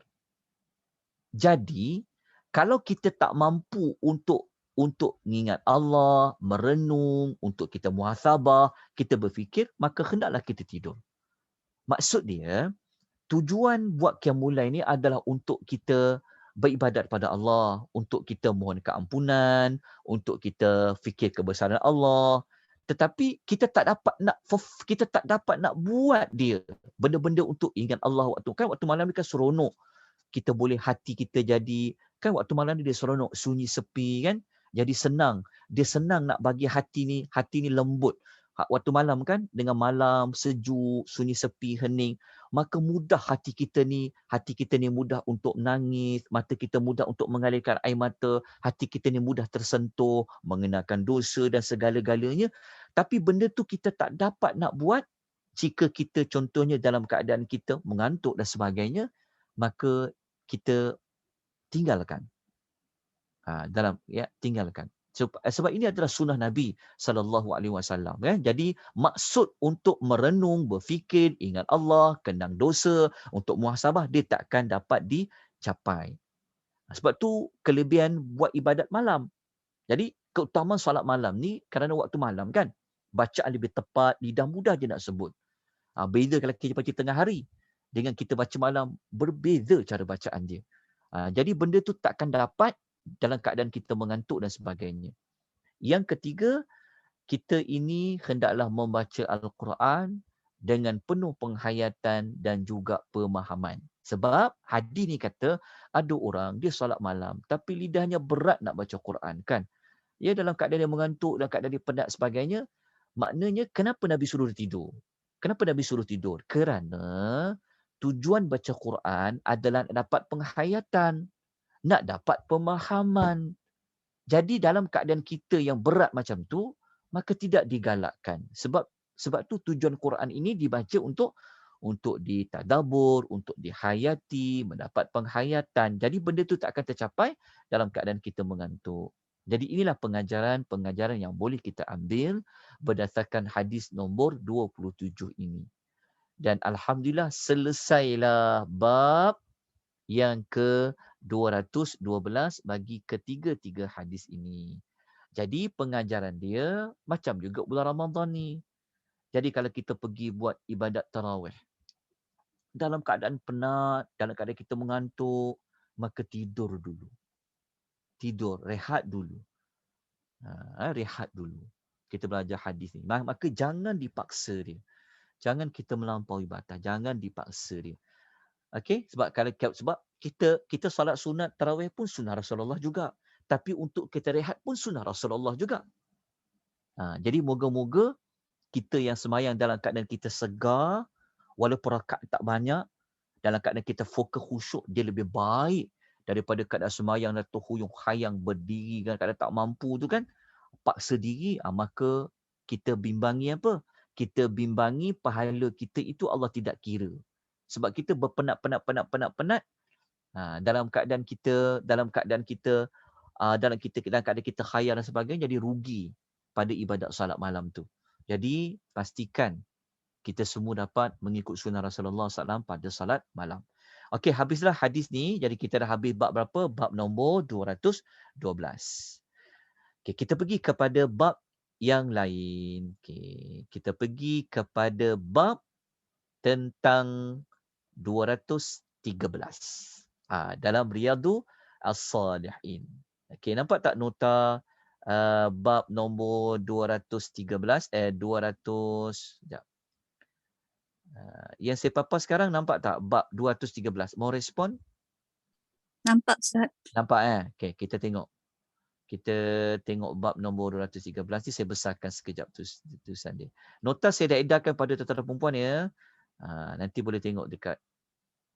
Jadi, kalau kita tak mampu untuk mengingat Allah, merenung, untuk kita muhasabah, kita berfikir, maka hendaklah kita tidur. Maksud dia, tujuan buat qiyamul lail ni adalah untuk kita beribadat pada Allah, untuk kita mohon keampunan, untuk kita fikir kebesaran Allah. Tetapi kita tak dapat nak buat dia benda-benda untuk ingat Allah waktu malam ni kan seronok. Kita boleh hati kita jadi, kan waktu malam ni dia seronok, sunyi sepi kan. Jadi senang. Dia senang nak bagi hati ni lembut. Waktu malam kan, dengan malam sejuk, sunyi sepi, hening, maka mudah hati kita ni mudah untuk menangis, mata kita mudah untuk mengalirkan air mata, hati kita ni mudah tersentuh, mengenakan dosa dan segala-galanya. Tapi benda tu kita tak dapat nak buat jika kita contohnya dalam keadaan kita mengantuk dan sebagainya, maka kita tinggalkan. Tinggalkan. Sebab ini adalah sunnah Nabi sallallahu alaihi wasallam ya. Jadi maksud untuk merenung, berfikir, ingat Allah, kenang dosa, untuk muhasabah dia takkan dapat dicapai. Sebab tu kelebihan buat ibadat malam. Jadi keutamaan solat malam ni kerana waktu malam kan, bacaan lebih tepat, lidah mudah je nak sebut. Beza kalau kita baca tengah hari dengan kita baca malam, berbeza cara bacaan dia. Jadi benda tu takkan dapat dalam keadaan kita mengantuk dan sebagainya. Yang ketiga, kita ini hendaklah membaca Al-Quran dengan penuh penghayatan dan juga pemahaman. Sebab hadis ni kata, ada orang dia solat malam tapi lidahnya berat nak baca Quran kan. Dia dalam keadaan dia mengantuk, dalam keadaan dia penat sebagainya. Maknanya kenapa Nabi suruh dia tidur? Kenapa Nabi suruh tidur? Kerana tujuan baca Quran adalah nak dapat penghayatan, nak dapat pemahaman. Jadi dalam keadaan kita yang berat macam tu, maka tidak digalakkan. Sebab tu tujuan Quran ini dibaca untuk ditadabur, untuk dihayati, mendapat penghayatan. Jadi benda tu tak akan tercapai dalam keadaan kita mengantuk. Jadi inilah pengajaran yang boleh kita ambil berdasarkan hadis nombor 27 ini. Dan alhamdulillah selesailah bab yang ke-212 bagi ketiga-tiga hadis ini. Jadi pengajaran dia macam juga bulan Ramadan ni. Jadi kalau kita pergi buat ibadat tarawih, dalam keadaan penat, dalam keadaan kita mengantuk, maka tidur dulu. Tidur, rehat dulu. Rehat dulu. Kita belajar hadis ni. Maka jangan dipaksa dia. Jangan kita melampaui batas. Jangan dipaksa dia. Okey, sebab kita solat sunat tarawih pun sunnah Rasulullah juga. Tapi untuk kita rehat pun sunnah Rasulullah juga. Jadi moga-moga kita yang semayang dalam keadaan kita segar, walaupun rakaat tak banyak, dalam keadaan kita fokus khusyuk, dia lebih baik daripada keadaan semayang dan terhuyung hayang berdiri kan, keadaan tak mampu tu kan, paksa diri, maka kita bimbangi apa? Kita bimbangi pahala kita itu Allah tidak kira. Sebab kita berpenat, dalam keadaan kita dalam keadaan kita khayal dan sebagainya, jadi rugi pada ibadat salat malam tu. Jadi pastikan kita semua dapat mengikut sunnah Rasulullah SAW pada salat malam. Okey, habislah hadis ni. Jadi kita dah habis bab berapa? Bab nombor 212. Okey, kita pergi kepada bab yang lain. Okey, kita pergi kepada bab tentang 213. Dalam Riyadu As-Salihin. Okey, nampak tak nota bab nombor 213? 200... Sekejap. Yang saya papas sekarang nampak tak bab 213? Mau respon? Nampak, Ustaz. Nampak Okey, kita tengok. Kita tengok bab nombor 213 ni, saya besarkan sekejap tulisan dia. Nota saya dah edarkan pada tuan-tuan dan perempuan ya. Nanti boleh tengok dekat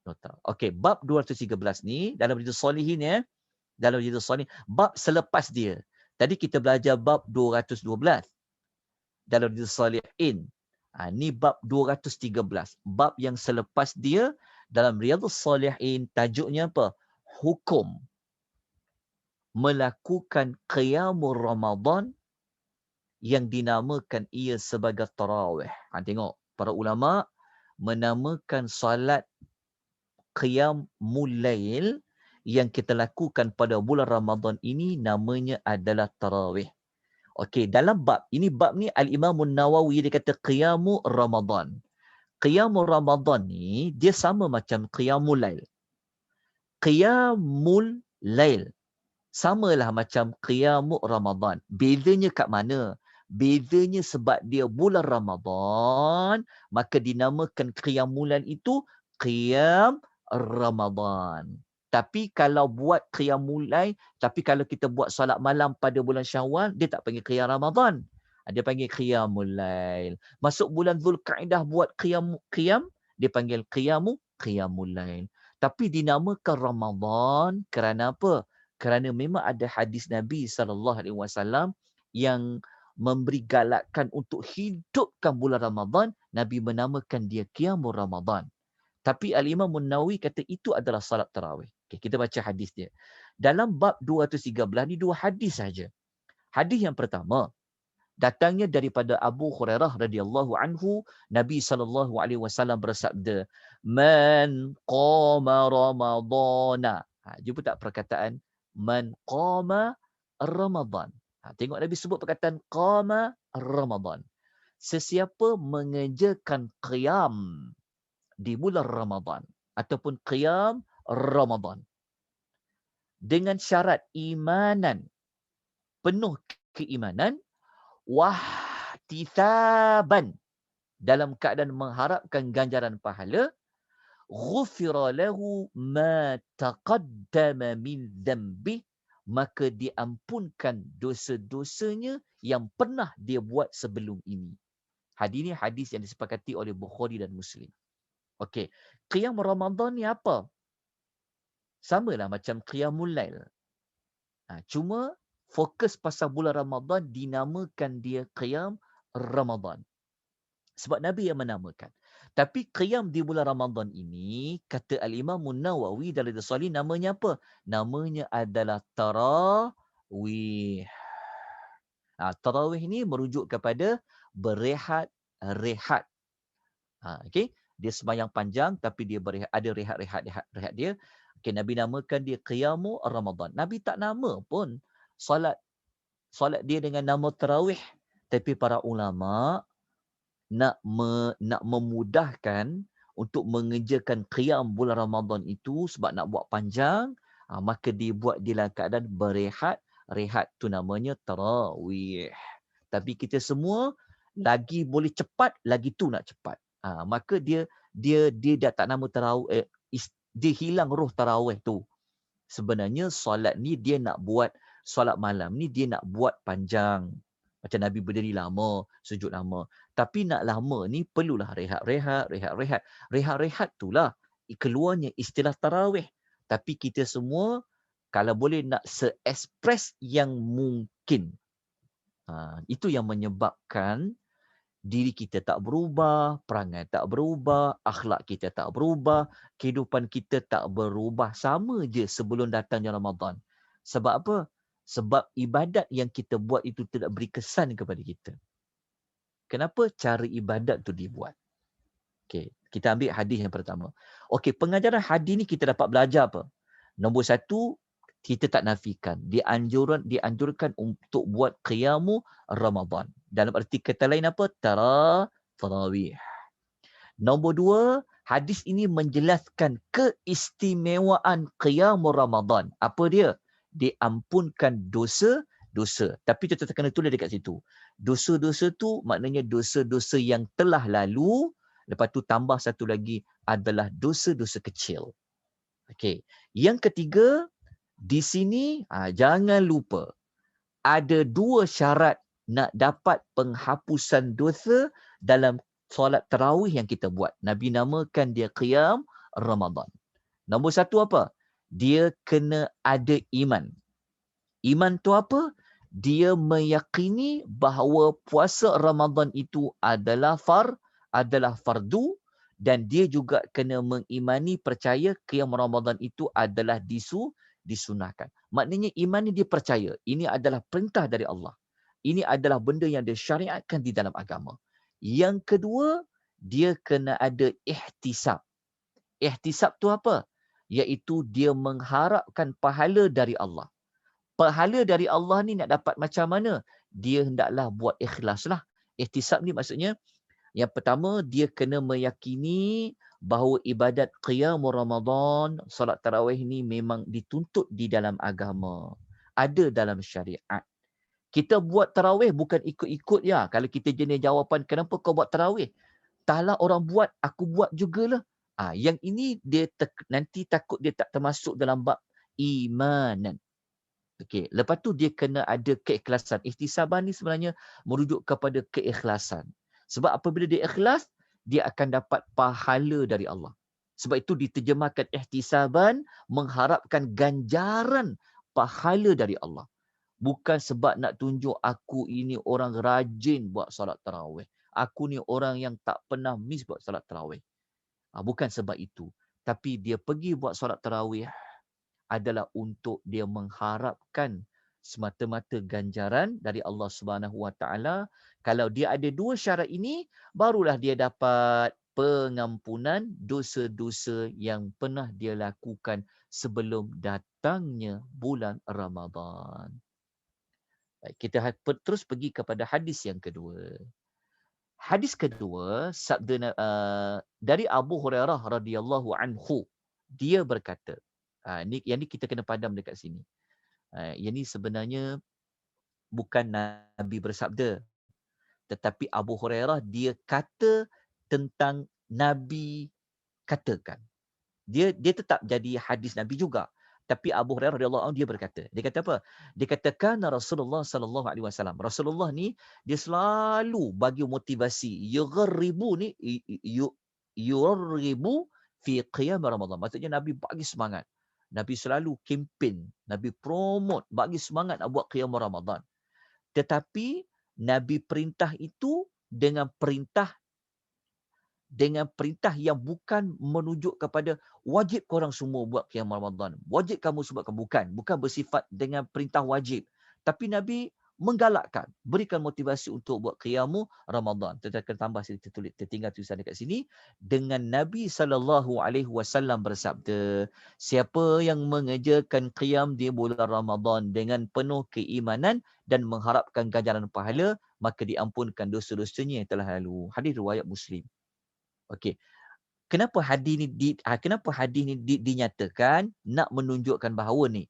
nota. Okey, bab 213 ni dalam Riyadhus Shalihin ya. Dalam Riyadhus Shalihin, bab selepas dia. Tadi kita belajar bab 212 dalam Riyadhus Shalihin. Ni bab 213. Bab yang selepas dia dalam Riyadhus Shalihin, tajuknya apa? Hukum melakukan qiyamul Ramadan yang dinamakan ia sebagai tarawih. Tengok, para ulama menamakan solat qiyamul lail yang kita lakukan pada bulan Ramadan ini namanya adalah tarawih. Okey, dalam bab ni Al-Imam Nawawi dia kata qiyamul Ramadan. Qiyamul Ramadan ni dia sama macam qiyamul lail. Qiyamul lail samalah macam qiyamul Ramadan. Bezanya kat mana? Bezanya sebab dia bulan Ramadan, maka dinamakan qiyamul lail itu qiyam Ramadan. Tapi kalau buat qiyamul lail, tapi kalau kita buat solat malam pada bulan Syawal, dia tak panggil qiyam Ramadan. Dia panggil qiyamul lail. Masuk bulan Zulkaidah buat qiyam, dia panggil qiyamul lail. Tapi dinamakan Ramadan kerana apa? Kerana memang ada hadis Nabi SAW yang memberi galakan untuk hidupkan bulan Ramadan. Nabi menamakan dia Qiyamul Ramadan. Tapi Al-Imam Nawawi kata itu adalah salat tarawih. Okay, kita baca hadis dia. Dalam bab 213 ni 2 hadis saja. Hadis yang pertama datangnya daripada Abu Hurairah radhiyallahu anhu, Nabi SAW bersabda, "Man qama Ramadana." Jumpa tak perkataan man qama Ramadan. Tengok Nabi sebut perkataan qama Ramadan. Sesiapa mengerjakan qiyam di bulan Ramadan ataupun qiyam Ramadan dengan syarat imanan, penuh keimanan, wahtisaban, dalam keadaan mengharapkan ganjaran pahala, ghufira lahu ma taqaddama min dhanbi, maka diampunkan dosa-dosanya yang pernah dia buat sebelum ini. Hadis ini hadis yang disepakati oleh Bukhari dan Muslim. Okey, qiyam Ramadan ni apa? Samalah macam qiyamul lail. Cuma fokus pasal bulan Ramadan dinamakan dia qiyam Ramadan. Sebab Nabi yang menamakan. Tapi qiyam di bulan Ramadan ini, kata Al-Imam Nawawi dalam Riyadhus Shalihin, namanya apa? Namanya adalah tarawih. Tarawih ini merujuk kepada berehat-rehat. Okay? Dia sembahyang panjang tapi dia berehat, ada rehat dia. Okay, Nabi namakan dia Qiyamu Ramadan. Nabi tak nama pun solat dia dengan nama tarawih. Tapi para ulama nak memudahkan untuk mengerjakan qiyam bulan Ramadan itu sebab nak buat panjang, maka dibuat dalam keadaan berehat. Rehat tu namanya tarawih. Tapi kita semua lagi boleh cepat, lagi tu nak cepat. Maka dia dah tak nama tarawih, dia hilang roh tarawih tu. Sebenarnya solat ni dia nak buat, solat malam ni dia nak buat panjang. Macam Nabi berdiri lama, sujud lama. Tapi nak lama ni perlulah rehat-rehat. Rehat-rehat itulah keluarnya istilah tarawih. Tapi kita semua kalau boleh nak se-express yang mungkin. Itu yang menyebabkan diri kita tak berubah, perangai tak berubah, akhlak kita tak berubah, kehidupan kita tak berubah. Sama je sebelum datangnya Ramadan. Sebab apa? Sebab ibadat yang kita buat itu tidak beri kesan kepada kita. Kenapa cara ibadat tu dibuat? Okey, kita ambil hadis yang pertama. Okey, pengajaran hadis ni kita dapat belajar apa? Nombor satu, kita tak nafikan. Dianjurkan untuk buat qiyamu Ramadan. Dalam arti kata lain apa? Tarawih. Nombor dua, hadis ini menjelaskan keistimewaan qiyamu Ramadan. Apa dia? Diampunkan dosa-dosa. Tapi kita kena tulis dekat situ. Dosa-dosa tu maknanya dosa-dosa yang telah lalu. Lepas tu tambah satu lagi adalah dosa-dosa kecil. Okey. Yang ketiga, di sini jangan lupa ada dua syarat nak dapat penghapusan dosa dalam solat tarawih yang kita buat. Nabi namakan dia qiyam Ramadan. Nombor satu apa? Dia kena ada iman. Iman tu apa? Dia meyakini bahawa puasa Ramadan itu adalah fardu, dan dia juga kena mengimani, percaya qiyam Ramadan itu adalah disunahkan. Maknanya iman ni dia percaya ini adalah perintah dari Allah. Ini adalah benda yang disyariatkan di dalam agama. Yang kedua, dia kena ada ihtisab. Ihtisab tu apa? Iaitu dia mengharapkan pahala dari Allah. Pahala dari Allah ni nak dapat macam mana? Dia hendaklah buat ikhlas lah. Ihtisab ni maksudnya, yang pertama, dia kena meyakini bahawa ibadat qiyam Ramadan, solat tarawih ni memang dituntut di dalam agama. Ada dalam syariat. Kita buat tarawih bukan ikut-ikut ya. Kalau kita jenis jawapan, kenapa kau buat tarawih? Taklah orang buat, aku buat jugalah. Yang ini dia nanti takut dia tak termasuk dalam bab imanan. Okey, lepas tu dia kena ada keikhlasan. Ihtisaban ni sebenarnya merujuk kepada keikhlasan. Sebab apabila dia ikhlas, dia akan dapat pahala dari Allah. Sebab itu diterjemahkan ihtisaban, mengharapkan ganjaran pahala dari Allah. Bukan sebab nak tunjuk aku ini orang rajin buat solat tarawih. Aku ni orang yang tak pernah miss buat solat tarawih. Bukan sebab itu. Tapi dia pergi buat solat tarawih adalah untuk dia mengharapkan semata-mata ganjaran dari Allah Subhanahu Wa Taala. Kalau dia ada dua syarat ini, barulah dia dapat pengampunan dosa-dosa yang pernah dia lakukan sebelum datangnya bulan Ramadan. Baik, kita terus pergi kepada hadis yang kedua. Hadis kedua, sabda dari Abu Hurairah radhiyallahu anhu, dia berkata, yang ni kita kena padam dekat sini. Yang ni sebenarnya bukan Nabi bersabda, tetapi Abu Hurairah dia kata tentang Nabi katakan. Dia tetap jadi hadis Nabi juga. Tapi Abu Hurairah radhiyallahu anhu dia berkata, dia kata apa? Dia katakan Rasulullah sallallahu alaihi wasallam. Rasulullah ni dia selalu bagi motivasi. Yugharribu ni yurribu fi qiyam Ramadan. Maksudnya Nabi bagi semangat. Nabi selalu kempen, Nabi promote, bagi semangat nak buat qiyam Ramadan. Tetapi Nabi perintah itu dengan perintah yang bukan menunjuk kepada wajib korang semua buat qiyam Ramadan. Wajib kamu sebabkan, bukan bersifat dengan perintah wajib. Tapi Nabi menggalakkan, berikan motivasi untuk buat qiyam Ramadan. Kita akan tambah sedikit tertinggal tulisan dekat sini. Dengan Nabi SAW bersabda, siapa yang mengerjakan qiyam di bulan Ramadan dengan penuh keimanan dan mengharapkan ganjaran pahala, maka diampunkan dosa-dosanya yang telah lalu. Hadis riwayat Muslim. Okey. Kenapa hadis ni dinyatakan nak menunjukkan bahawa ni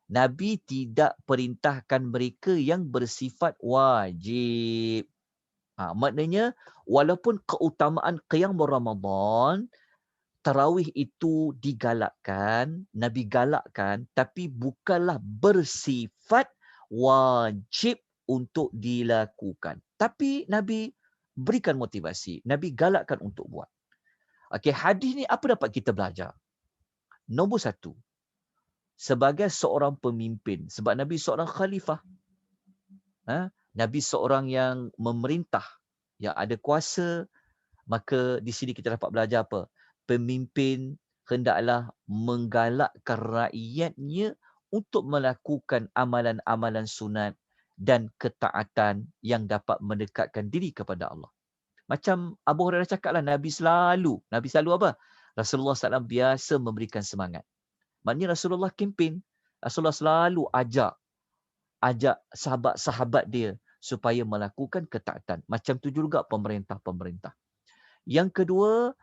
Nabi tidak perintahkan mereka yang bersifat wajib. Maknanya walaupun keutamaan qiyam Ramadan, tarawih itu digalakkan, Nabi galakkan, tapi bukanlah bersifat wajib untuk dilakukan. Tapi Nabi berikan motivasi, Nabi galakkan untuk buat. Okey, hadis ni apa dapat kita belajar? Nombor satu, sebagai seorang pemimpin, sebab Nabi seorang khalifah, Nabi seorang yang memerintah, yang ada kuasa, maka di sini kita dapat belajar apa? Pemimpin hendaklah menggalakkan rakyatnya untuk melakukan amalan-amalan sunat dan ketaatan yang dapat mendekatkan diri kepada Allah. Macam Abu Hurairah cakaplah, Nabi selalu apa? Rasulullah SAW biasa memberikan semangat. Maknanya Rasulullah kempen. Rasulullah selalu ajak sahabat-sahabat dia supaya melakukan ketaatan. Macam tu juga pemerintah-pemerintah. Yang kedua,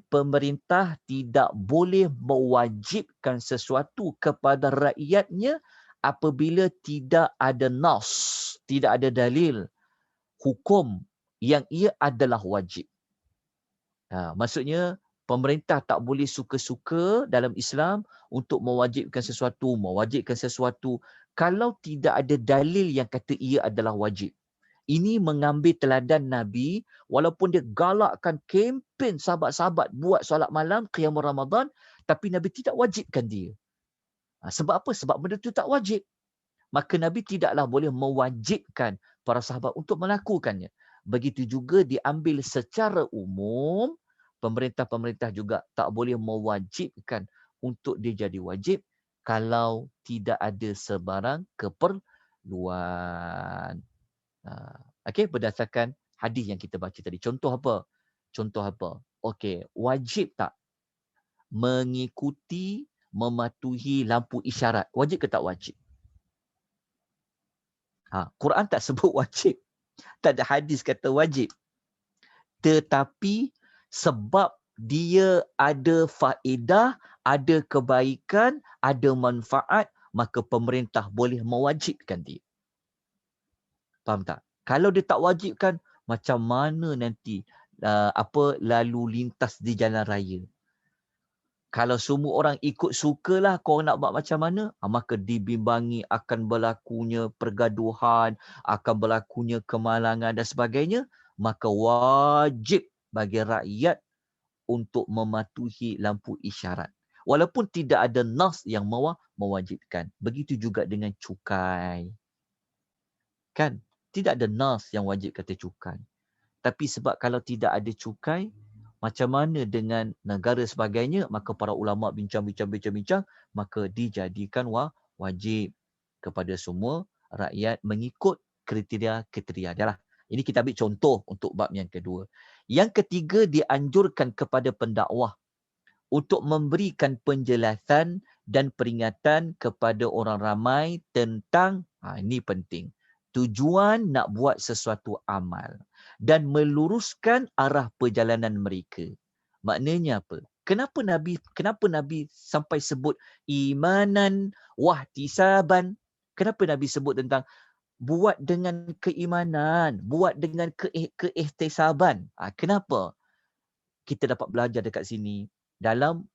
pemerintah tidak boleh mewajibkan sesuatu kepada rakyatnya apabila tidak ada nas, tidak ada dalil hukum yang ia adalah wajib. Maksudnya pemerintah tak boleh suka-suka dalam Islam untuk mewajibkan sesuatu kalau tidak ada dalil yang kata ia adalah wajib. Ini mengambil teladan Nabi, walaupun dia galakkan kempen sahabat-sahabat buat solat malam, qiyam Ramadan, tapi Nabi tidak wajibkan dia. Sebab apa? Sebab benda itu tak wajib. Maka Nabi tidaklah boleh mewajibkan para sahabat untuk melakukannya. Begitu juga diambil secara umum, pemerintah-pemerintah juga tak boleh mewajibkan untuk dia jadi wajib kalau tidak ada sebarang keperluan. Okey, berdasarkan hadis yang kita baca tadi. Contoh apa? Okey, wajib tak mengikuti, mematuhi lampu isyarat? Wajib ke tak wajib? Quran tak sebut wajib. Tak ada hadis kata wajib. Tetapi sebab dia ada faedah, ada kebaikan, ada manfaat, maka pemerintah boleh mewajibkan dia. Faham tak? Kalau dia tak wajibkan, macam mana nanti lalu lintas di jalan raya? Kalau semua orang ikut sukalah korang nak buat macam mana, maka dibimbangi akan berlakunya pergaduhan, akan berlakunya kemalangan dan sebagainya, maka wajib bagi rakyat untuk mematuhi lampu isyarat. Walaupun tidak ada nas yang mewajibkan. Begitu juga dengan cukai. Kan? Tidak ada nas yang wajib kata cukai. Tapi sebab kalau tidak ada cukai, macam mana dengan negara sebagainya, maka para ulama bincang, maka dijadikan wajib kepada semua rakyat mengikut kriteria dia lah. Ini kita ambil contoh untuk bab yang kedua. Yang ketiga, dianjurkan kepada pendakwah untuk memberikan penjelasan dan peringatan kepada orang ramai tentang, ini penting, tujuan nak buat sesuatu amal dan meluruskan arah perjalanan mereka. Maknanya apa? Kenapa Nabi sampai sebut imanan wahtisaban? Kenapa Nabi sebut tentang buat dengan keimanan, buat dengan keihtisaban? Kenapa? Kita dapat belajar dekat sini dalam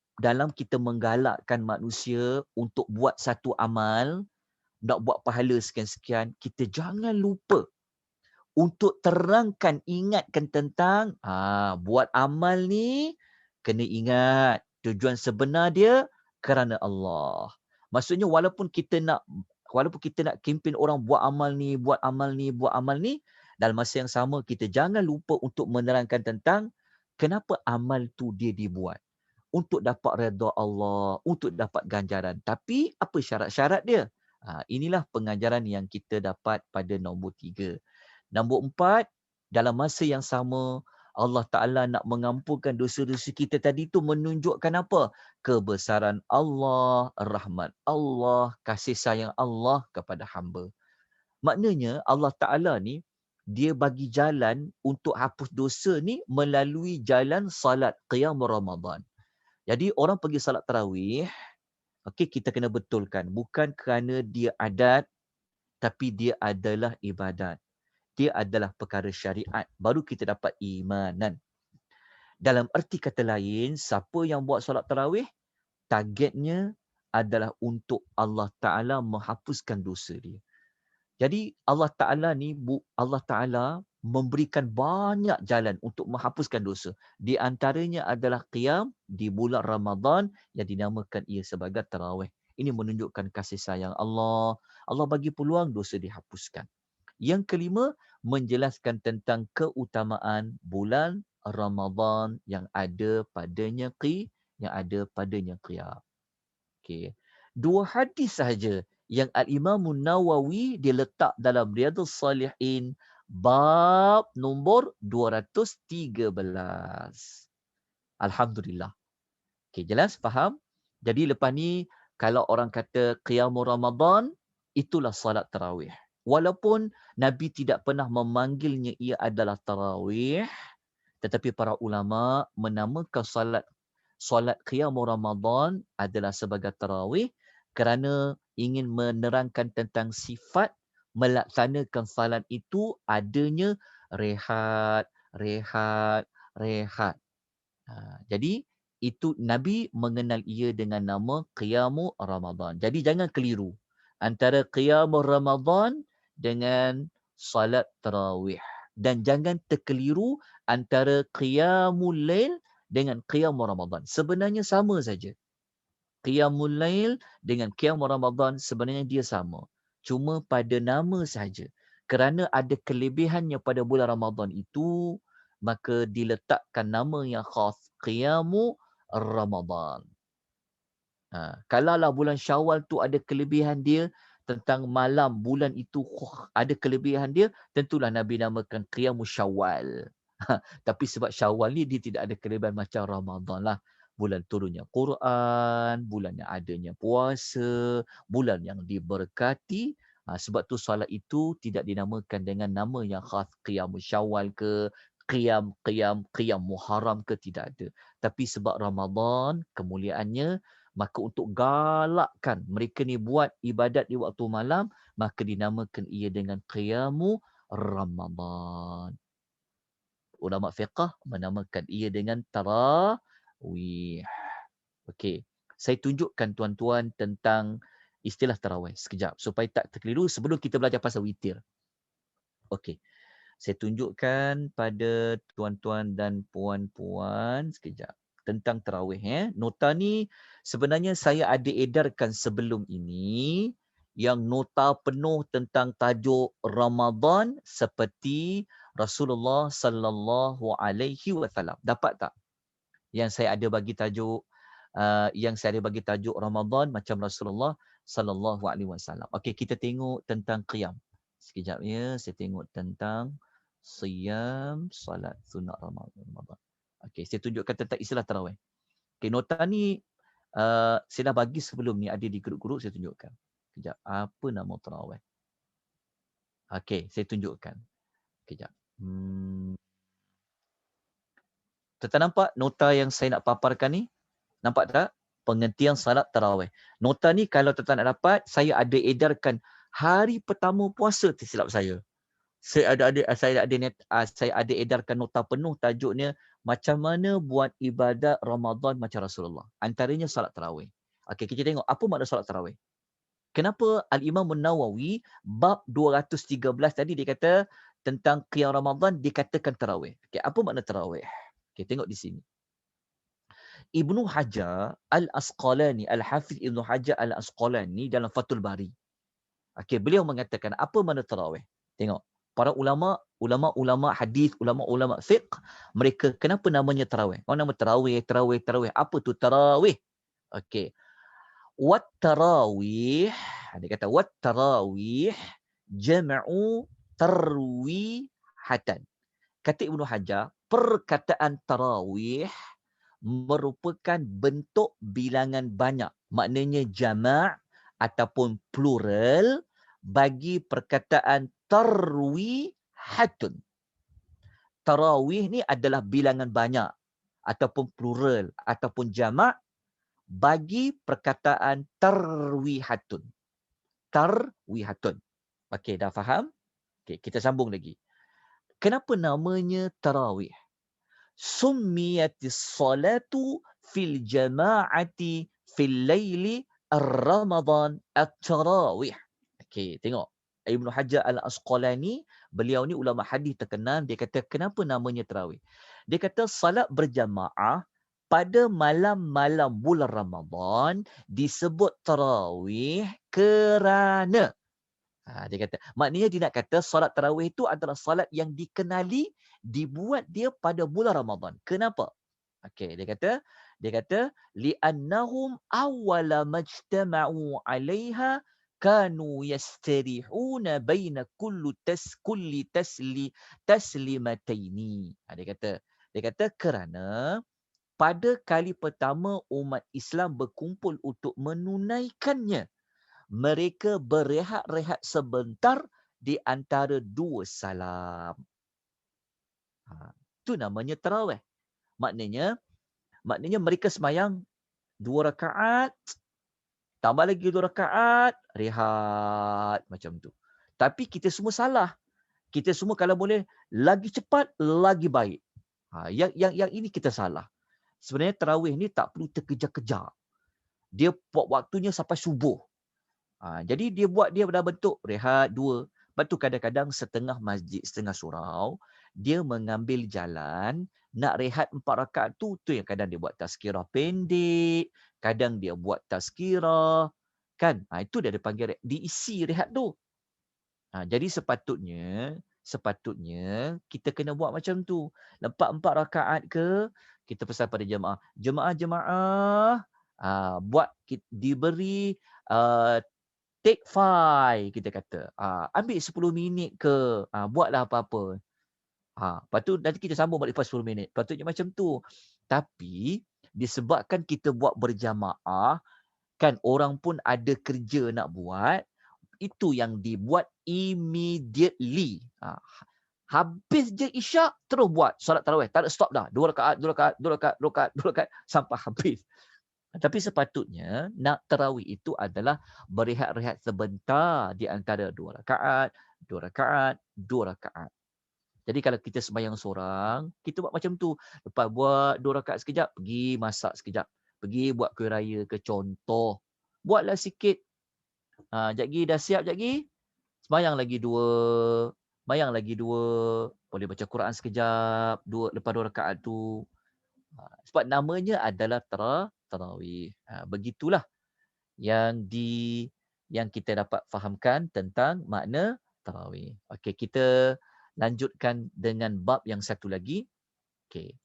kita menggalakkan manusia untuk buat satu amal, nak buat pahala sekian-sekian, kita jangan lupa untuk terangkan, ingatkan tentang buat amal ni kena ingat tujuan sebenar dia kerana Allah. Maksudnya walaupun kita nak kempen orang buat amal ni, dalam masa yang sama kita jangan lupa untuk menerangkan tentang kenapa amal tu dia dibuat. Untuk dapat redha Allah, untuk dapat ganjaran. Tapi apa syarat-syarat dia? Inilah pengajaran yang kita dapat pada nombor 3. Nombor 4, dalam masa yang sama, Allah Ta'ala nak mengampunkan dosa-dosa kita tadi tu menunjukkan apa? Kebesaran Allah, rahmat Allah, kasih sayang Allah kepada hamba. Maknanya Allah Ta'ala ni dia bagi jalan untuk hapus dosa ni melalui jalan salat qiyam Ramadan. Jadi orang pergi salat tarawih, okey, kita kena betulkan. Bukan kerana dia adat, tapi dia adalah ibadat. Dia adalah perkara syariat. Baru kita dapat imanan. Dalam erti kata lain, siapa yang buat solat tarawih, targetnya adalah untuk Allah Ta'ala menghapuskan dosa dia. Jadi Allah Ta'ala ni, Allah Ta'ala memberikan banyak jalan untuk menghapuskan dosa. Di antaranya adalah qiyam di bulan Ramadan yang dinamakan ia sebagai tarawih. Ini menunjukkan kasih sayang Allah. Allah bagi peluang dosa dihapuskan. Yang kelima, menjelaskan tentang keutamaan bulan Ramadan yang ada padanya qiyam. Okey. Dua hadis sahaja yang Al-Imam Nawawi dia letak dalam Riyadhus Salihin bab nombor 213. Alhamdulillah. Okey, jelas? Faham? Jadi lepas ni, kalau orang kata qiyamul Ramadan, itulah salat tarawih. Walaupun Nabi tidak pernah memanggilnya ia adalah tarawih, tetapi para ulama menamakan solat qiyamul Ramadan adalah sebagai tarawih kerana ingin menerangkan tentang sifat melaksanakan salat itu adanya rehat, rehat, rehat. Jadi itu Nabi mengenal ia dengan nama qiyamul Ramadan. Jadi jangan keliru antara qiyamul Ramadan dengan salat tarawih. Dan jangan terkeliru antara qiyamul lail dengan qiyamul Ramadan. Sebenarnya sama saja. Qiyamul lail dengan qiyamul Ramadan sebenarnya dia sama. Cuma pada nama saja. Kerana ada kelebihannya pada bulan Ramadan itu, maka diletakkan nama yang khas, qiyamu Ramadan. Kalaulah bulan Syawal tu ada kelebihan dia tentang malam bulan itu ada kelebihan dia, tentulah Nabi namakan qiyamu Syawal. Tapi sebab Syawal ni dia tidak ada kelebihan macam Ramadan lah. Bulan turunnya Quran, bulan yang adanya puasa, bulan yang diberkati. Sebab tu solat itu tidak dinamakan dengan nama yang khas Qiyamul Syawal ke, Qiyam Muharram ke, tidak ada. Tapi sebab Ramadan, kemuliaannya, maka untuk galakkan mereka ni buat ibadat di waktu malam, maka dinamakan ia dengan Qiyamu Ramadan. Ulama fiqh menamakan ia dengan tarawih. Okey. Saya tunjukkan tuan-tuan tentang istilah tarawih sekejap supaya tak terkeliru sebelum kita belajar pasal witir. Okey. Saya tunjukkan pada tuan-tuan dan puan-puan sekejap tentang tarawih Nota ni sebenarnya saya ada edarkan sebelum ini yang nota penuh tentang tajuk Ramadan seperti Rasulullah sallallahu alaihi wasallam. Dapat tak? Yang saya ada bagi tajuk Ramadan macam Rasulullah sallallahu alaihi wasallam. Okey, kita tengok tentang qiyam. Sekejap ya, saya tengok tentang siyam salat sunat Ramadan. Okey, saya tunjukkan tentang istilah tarawih. Okey, nota ni saya dah bagi sebelum ni ada di grup-grup, saya tunjukkan. Sekejap, apa nama tarawih? Okey, saya tunjukkan. Sekejap. Tuan nampak nota yang saya nak paparkan ni? Nampak tak? Pengertian salat tarawih. Nota ni kalau tuan nak dapat, saya ada edarkan hari pertama puasa tersilap saya. Saya ada edarkan nota penuh tajuknya macam mana buat ibadat Ramadan macam Rasulullah. Antaranya salat tarawih. Okey, kita tengok apa makna salat tarawih. Kenapa Al-Imam Nawawi bab 213 tadi dia kata tentang qiyam Ramadan dikatakan tarawih. Okey, apa makna tarawih? Okey, tengok di sini. Ibnu Hajar Al-Asqalani, Al-Hafiz Ibnu Hajar Al-Asqalani dalam Fathul Bari. Okey, beliau mengatakan apa makna tarawih? Tengok. Para ulama hadis, ulama fiqh, mereka kenapa namanya tarawih? Nama tarawih. Apa tu tarawih? Okey. Wat tarawih, dia kata wat tarawih jam'u tarwihatan. Kata Ibnu Hajar, perkataan tarawih merupakan bentuk bilangan banyak. Maknanya jama' ataupun plural bagi perkataan tarwihatan. tarwihatun. Tarawih ni adalah bilangan banyak ataupun plural ataupun jamak bagi perkataan tarwihatun. Tarwihatun. Okey, dah faham? Okey, kita sambung lagi. Kenapa namanya tarawih? Summiyatis salatu fil jama'ati fil laili ar-ramadan at-tarawih. Okey, tengok. Ibnu Hajar Al-Asqalani, beliau ni ulama hadis terkenal, dia kata kenapa namanya tarawih? Dia kata salat berjamaah pada malam-malam bulan Ramadan disebut tarawih kerana dia kata, maknanya dia nak kata salat tarawih itu adalah salat yang dikenali dibuat dia pada bulan Ramadan. Kenapa? Okey, dia kata li'annahum awwala majtama'u 'alaiha kanu yastarihuna baina kulli taslimataini. Dia kata kerana pada kali pertama umat Islam berkumpul untuk menunaikannya, mereka berehat-rehat sebentar di antara dua salam. Itu namanya tarawih. Maknanya mereka semayang 2 rakaat, tambah lagi 2 rakaat, rehat macam tu. Tapi kita semua salah. Kita semua kalau boleh lagi cepat, lagi baik. Yang ini kita salah. Sebenarnya tarawih ni tak perlu terkejar-kejar. Dia buat waktunya sampai subuh. Jadi dia buat dia dalam bentuk rehat 2. Lepas tu kadang-kadang setengah masjid, setengah surau, dia mengambil jalan, nak rehat 4 rakaat tu yang kadang dia buat tazkirah pendek, kadang dia buat tazkirah, kan? Itu dia panggil diisi rehat tu. Jadi sepatutnya kita kena buat macam tu. Lepas 4 rakaat ke, kita pesan pada jemaah. Jemaah, buat diberi take 5 kita kata. Ambil 10 minit ke, buatlah apa-apa. Lepas tu nanti kita sambung balik lepas 10 minit. Patutnya macam tu. Tapi disebabkan kita buat berjamaah, kan orang pun ada kerja nak buat, itu yang dibuat immediately. Habis je isyak, terus buat solat tarawih. Tak ada stop dah. 2 rakaat, 2 rakaat, 2 rakaat, 2 rakaat, 2 rakaat sampai habis. Tapi sepatutnya nak tarawih itu adalah berehat-rehat sebentar di antara 2 rakaat, 2 rakaat, 2 rakaat. Jadi kalau kita sembahyang seorang, kita buat macam tu. Lepas buat 2 rakaat sekejap, pergi masak sekejap. Pergi buat kuih raya ke contoh. Buatlah sikit. Sekejap lagi dah siap, sekejap lagi. Sembahyang lagi 2. Sembahyang lagi 2. Boleh baca Quran sekejap. Lepas 2 rakaat tu. Sebab namanya adalah tarawih. Begitulah yang kita dapat fahamkan tentang makna tarawih. Okey, kita lanjutkan dengan bab yang satu lagi. Okey.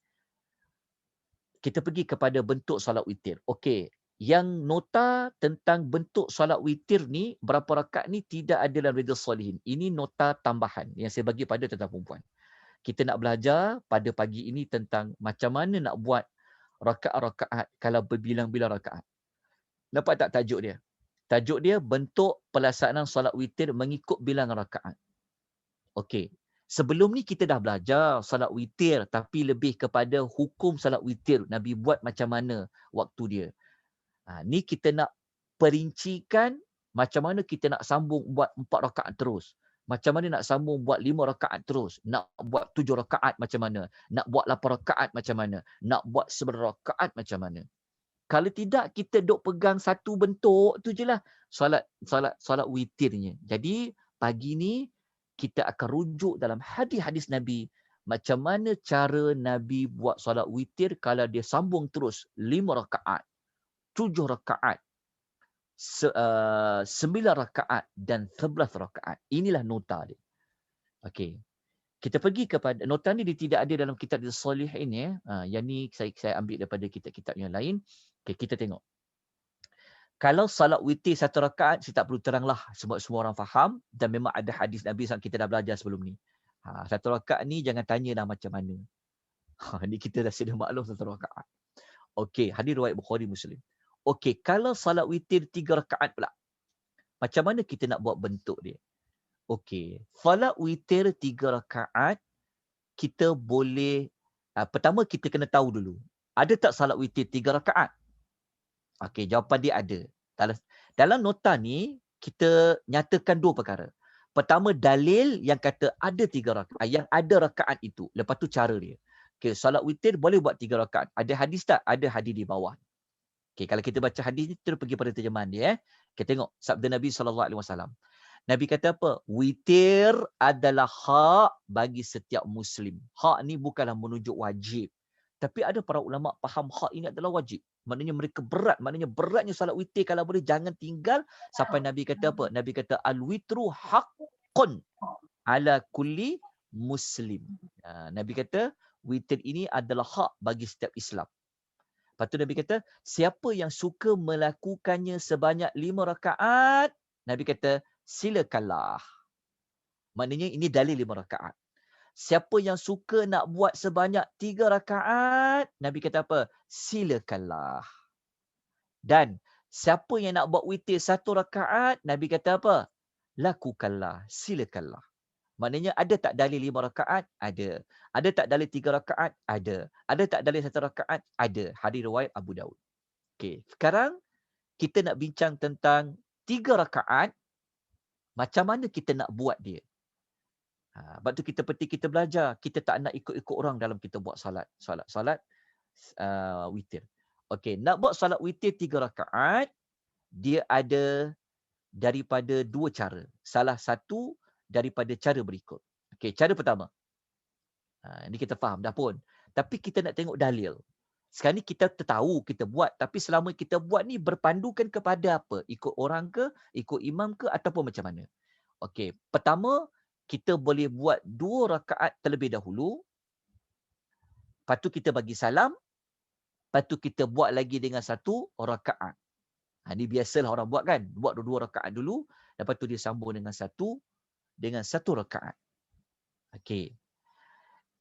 Kita pergi kepada bentuk solat witir. Okey, yang nota tentang bentuk solat witir ni, berapa rakaat ni tidak ada dalam Riyadhus Shalihin. Ini nota tambahan yang saya bagi pada tentang perempuan. Kita nak belajar pada pagi ini tentang macam mana nak buat rakaat-rakaat kalau berbilang-bilang rakaat. Nampak tak tajuk dia? Tajuk dia bentuk pelaksanaan solat witir mengikut bilangan rakaat. Okey. Sebelum ni kita dah belajar solat witir tapi lebih kepada hukum solat witir. Nabi buat macam mana waktu dia. Ni kita nak perincikan macam mana kita nak sambung buat 4 rakaat terus. Macam mana nak sambung buat 5 rakaat terus. Nak buat 7 rakaat macam mana. Nak buat 8 rakaat macam mana. Nak buat 9 rakaat macam mana. Kalau tidak, kita duk pegang satu bentuk tu je lah. Solat witirnya. Jadi, pagi ni, kita akan rujuk dalam hadis-hadis Nabi. Macam mana cara Nabi buat solat witir kalau dia sambung terus 5 rakaat, 7 rakaat, 9 rakaat dan 11 rakaat. Inilah nota dia. Okey. Kita pergi kepada nota ni dia tidak ada dalam kitab Shalihin ya. Yang ni saya ambil daripada kitab-kitab yang lain. Okey, kita tengok. Kalau salat witir 1 rakaat, saya tak perlu teranglah sebab semua orang faham dan memang ada hadis Nabi yang kita dah belajar sebelum ni. 1 rakaat ni jangan tanya dah macam mana. Ni kita dah sedia maklum 1 rakaat. Okey, hadis riwayat Bukhari Muslim. Okey, kalau salat witir 3 rakaat pula. Macam mana kita nak buat bentuk dia? Okey. Solat witir 3 rakaat, kita boleh, pertama kita kena tahu dulu. Ada tak solat witir 3 rakaat? Okey, jawapan dia ada. Dalam nota ni, kita nyatakan 2 perkara. Pertama, dalil yang kata ada 3 rakaat, yang ada rakaat itu. Lepas tu cara dia. Okey, solat witir boleh buat 3 rakaat. Ada hadis tak? Ada hadis di bawah. Okey, kalau kita baca hadis ni, kita pergi pada terjemahan dia. Kita tengok sabda Nabi SAW. Nabi kata apa? Witir adalah hak bagi setiap Muslim. Hak ni bukanlah menunjuk wajib. Tapi ada para ulama faham hak ini adalah wajib. Maknanya mereka berat. Maknanya beratnya salat witir, kalau boleh jangan tinggal. Sampai Nabi kata apa? Nabi kata al-witru haqqun ala kulli muslim. Nabi kata witir ini adalah hak bagi setiap Islam. Lepas tu Nabi kata, siapa yang suka melakukannya sebanyak 5 rakaat, Nabi kata, silakanlah. Maknanya ini dalil 5 rakaat. Siapa yang suka nak buat sebanyak 3 rakaat, Nabi kata apa? Silakanlah. Dan siapa yang nak buat witir 1 rakaat, Nabi kata apa? Lakukanlah. Silakanlah. Maknanya ada tak dalil 5 rakaat? Ada. Ada tak dalil 3 rakaat? Ada. Ada tak dalil 1 rakaat? Ada. Hadis riwayat Abu Daud. Okey, sekarang kita nak bincang tentang 3 rakaat, macam mana kita nak buat dia. Sebab tu kita belajar, kita tak nak ikut-ikut orang dalam kita buat salat witir. Okey, nak buat salat witir 3 rakaat, dia ada daripada 2 cara. Salah satu daripada cara berikut. Okey, cara pertama. Ini kita faham dah pun. Tapi kita nak tengok dalil. Sekarang ni kita tahu kita buat, tapi selama kita buat ni berpandukan kepada apa? Ikut orang ke, ikut imam ke, ataupun macam mana? Okey, pertama, kita boleh buat 2 rakaat terlebih dahulu. Lepas tu kita bagi salam. Lepas tu kita buat lagi dengan 1 rakaat. Ini biasalah orang buat kan. Buat 2 rakaat dulu. Lepas tu dia sambung dengan 1 rakaat. Okey.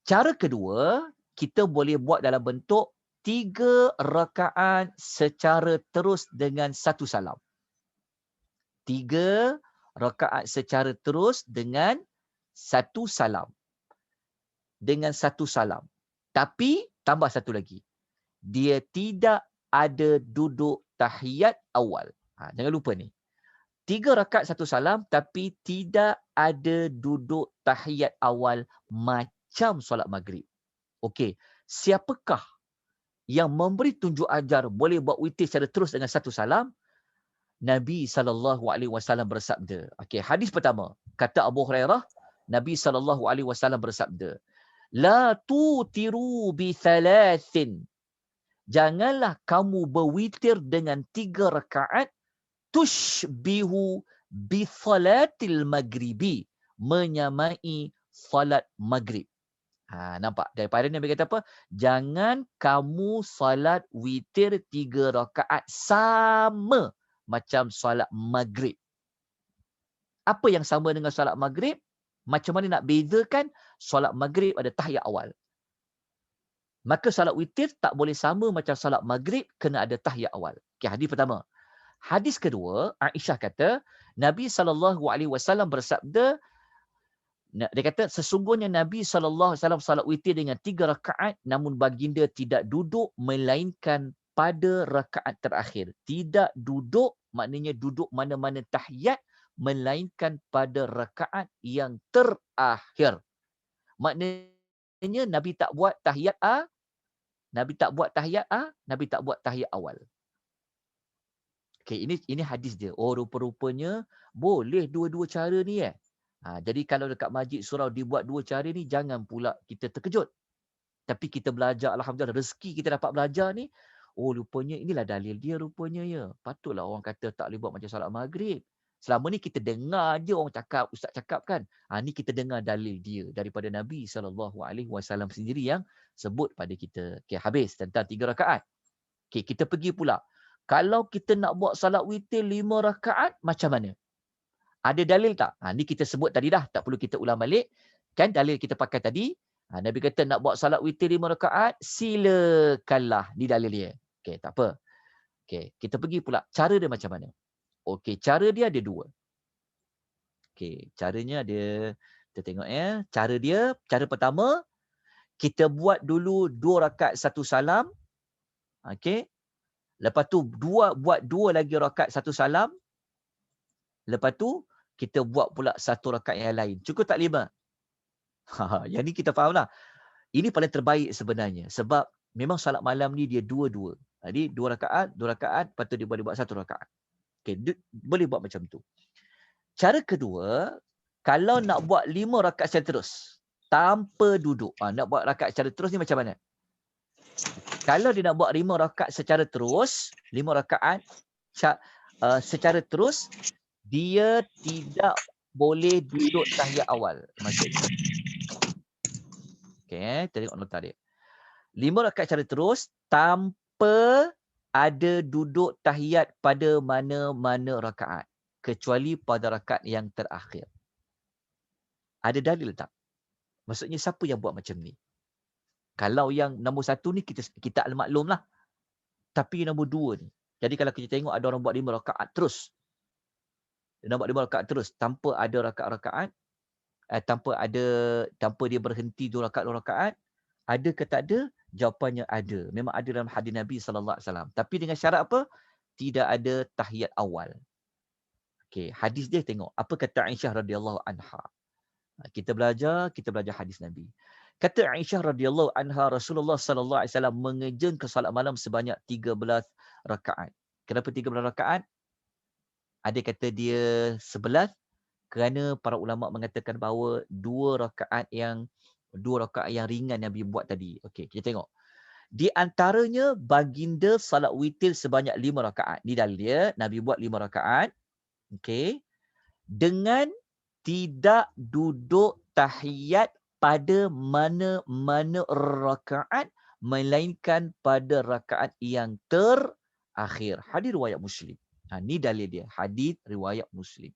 Cara kedua, kita boleh buat dalam bentuk 3 rakaat secara terus dengan 1 salam. 3 rakaat secara terus dengan 1 salam. Dengan 1 salam. Tapi tambah satu lagi. Dia tidak ada duduk tahiyat awal. Jangan lupa ni. 3 rakaat 1 salam tapi tidak ada duduk tahiyat awal macam solat maghrib. Okey, siapakah yang memberi tunjuk ajar boleh buat witir secara terus dengan 1 salam? Nabi SAW bersabda. Okey, hadis pertama. Kata Abu Hurairah, Nabi SAW bersabda, La tutiru bi thalathin. Janganlah kamu berwitir dengan 3 rakaat tushbihu bi salatil maghribi. Menyamai salat maghrib. Nampak? Daripada Nabi kata apa? Jangan kamu salat witir 3 rakaat sama macam salat maghrib. Apa yang sama dengan salat maghrib? Macam mana nak bezakan salat maghrib ada tahiyat awal? Maka salat witir tak boleh sama macam salat maghrib, kena ada tahiyat awal. Okey, hadis pertama. Hadis kedua, Aisyah kata, Nabi SAW bersabda, dia kata, sesungguhnya Nabi SAW salat witir dengan 3 rakaat, namun baginda tidak duduk melainkan pada rakaat terakhir. Tidak duduk, maknanya duduk mana-mana tahiyat, melainkan pada rakaat yang terakhir. Maknanya Nabi tak buat tahiyat Nabi tak buat tahiyat Nabi tak buat tahiyat awal. Okey, ini hadis dia. Oh, rupa-rupanya boleh dua-dua cara ni jadi kalau dekat Masjid Surau dibuat 2 cara ni, jangan pula kita terkejut. Tapi kita belajar, alhamdulillah rezeki kita dapat belajar ni. Oh, rupanya inilah dalil dia rupanya ya. Patutlah orang kata tak boleh buat macam salat maghrib. Selama ni kita dengar je orang cakap, ustaz cakap kan. Ni kita dengar dalil dia daripada Nabi SAW sendiri yang sebut pada kita. Okey, habis tentang 3 rakaat. Okey, kita pergi pula. Kalau kita nak buat salat witir 5 rakaat, macam mana? Ada dalil tak? Ni kita sebut tadi dah. Tak perlu kita ulang balik. Kan dalil kita pakai tadi. Nabi kata nak buat salat witir 5 rakaat, silakanlah. Ni dalil dia. Okey, tak apa. Okey, kita pergi pula. Cara dia macam mana? Okey, cara dia ada 2. Okey, caranya dia, kita tengok ya. Cara pertama, kita buat dulu 2 rakaat 1 salam. Okey. Lepas tu buat 2 lagi rakaat 1 salam. Lepas tu kita buat pula 1 rakaat yang lain. Cukup tak 5? Yang ni kita fahamlah. Ini paling terbaik sebenarnya. Sebab memang salat malam ni dia 2-2. Jadi 2 rakaat, lepas tu dia boleh buat 1 rakaat. Okey, boleh buat macam tu. Cara kedua, kalau nak buat 5 rakaat secara terus tanpa duduk. Nak buat rakaat secara terus ni macam mana? Kalau dia nak buat 5 rakaat secara terus, 5 rakaat secara terus, dia tidak boleh duduk tahiyat awal. Maksudnya. Okey, tengok nota dia. 5 rakaat secara terus tanpa ada duduk tahiyat pada mana-mana rakaat. Kecuali pada rakaat yang terakhir. Ada dalil tak? Maksudnya siapa yang buat macam ni? Kalau yang nombor 1 ni kita maklum lah. Tapi nombor 2 ni. Jadi kalau kita tengok ada orang buat 5 rakaat terus. Dia nak buat 5 rakaat terus tanpa ada rakaat-rakaat. Tanpa dia berhenti 2 rakaat. Ada ke tak ada? Jawapannya ada. Memang ada dalam hadis Nabi SAW. Tapi dengan syarat apa? Tidak ada tahiyat awal. Okey, hadis dia tengok. Apa kata Aisyah radhiyallahu anha? Kita belajar hadis Nabi. Kata Aisyah radhiyallahu anha, Rasulullah sallallahu alaihi wasallam mengerjakan salat malam sebanyak 13 rakaat. Kenapa 13 rakaat? Ada kata dia 11 kerana para ulama mengatakan bahawa 2 rakaat yang ringan Nabi buat tadi. Okey, kita tengok. Di antaranya baginda salat witir sebanyak 5 rakaat. Ni dalil dia, Nabi buat 5 rakaat. Okey. Dengan tidak duduk tahiyat pada mana-mana rakaat melainkan pada rakaat yang terakhir. Hadis riwayat Muslim. Ni dalil dia. Hadis riwayat Muslim.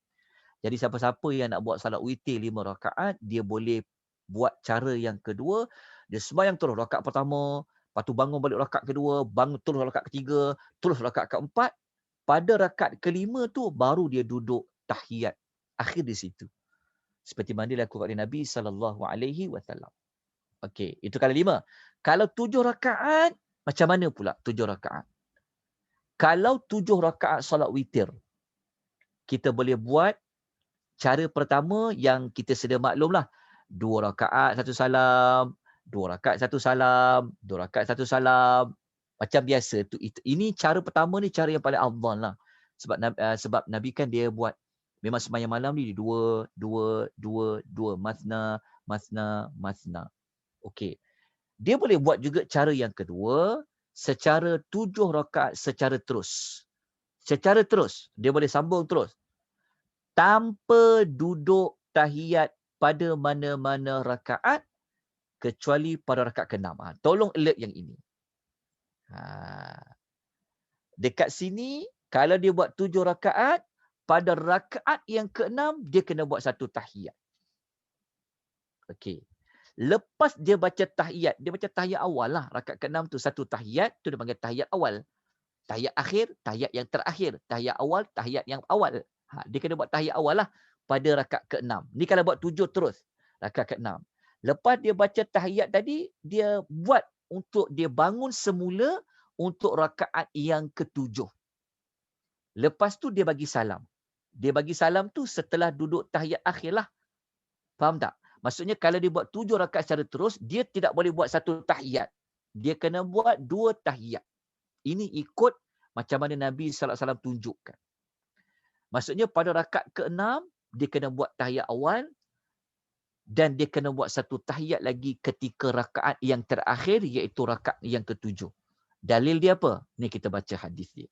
Jadi siapa-siapa yang nak buat salat witir 5 rakaat, dia boleh buat cara yang kedua. Dia sembahyang terus rakaat pertama, lepas tu bangun balik rakaat kedua, bangun terus rakaat ketiga, terus rakaat keempat. Pada rakaat kelima tu baru dia duduk tahiyat. Akhir di situ. Seperti mana dilakukan oleh Nabi SAW. Okey, itu kalau 5. Kalau 7 rakaat, macam mana pula 7 rakaat? Kalau 7 rakaat solat witir, kita boleh buat cara pertama yang kita sedia maklumlah. 2 rakaat 1 salam, 2 rakaat 1 salam, 2 rakaat 1 salam. Macam biasa. Ini cara pertama ni cara yang paling afdal lah. Sebab Nabi kan dia buat memang sembahyang malam ni 2, 2, masna. Okey. Dia boleh buat juga cara yang kedua, secara 7 rakaat secara terus. Secara terus. Dia boleh sambung terus. Tanpa duduk tahiyat pada mana-mana rakaat kecuali pada rakaat ke-6. Tolong alert yang ini. Dekat sini, kalau dia buat 7 rakaat, pada rakaat yang ke-6, dia kena buat 1 tahiyat. Okey. Lepas dia baca tahiyat, dia baca tahiyat awal lah. Rakaat ke-6 tu 1 tahiyat, tu dia panggil tahiyat awal. Tahiyat akhir, tahiyat yang terakhir. Tahiyat awal, tahiyat yang awal. Dia kena buat tahiyat awal lah pada rakaat ke-6. Ni kalau buat 7 terus, rakaat ke-6. Lepas dia baca tahiyat tadi, dia buat untuk dia bangun semula untuk rakaat yang ke-7. Lepas tu dia bagi salam. Dia bagi salam tu setelah duduk tahiyat akhir lah. Faham tak? Maksudnya kalau dia buat 7 rakaat secara terus, dia tidak boleh buat 1 tahiyat. Dia kena buat 2 tahiyat. Ini ikut macam mana Nabi SAW tunjukkan. Maksudnya pada rakaat ke-6, dia kena buat tahiyat awal dan dia kena buat 1 tahiyat lagi ketika rakaat yang terakhir iaitu rakaat yang ke-7. Dalil dia apa? Ni kita baca hadis dia.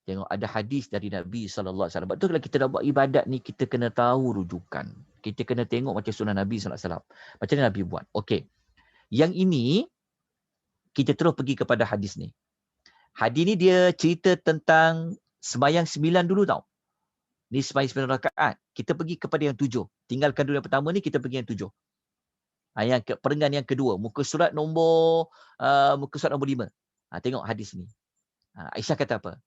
Tengok ada hadis dari Nabi SAW. Sebab tu kalau kita nak buat ibadat ni, kita kena tahu rujukan. Kita kena tengok macam sunnah Nabi SAW. Macam mana Nabi buat. Okey. Yang ini, kita terus pergi kepada hadis ni. Hadis ni dia cerita tentang sembahyang 9 dulu tau. Ni sembahyang 9 rakaat. Kita pergi kepada yang 7. Tinggalkan dulu yang pertama ni, kita pergi yang 7. Perenggan yang kedua. Muka surat nombor 5. Tengok hadis ni. Aisyah kata apa?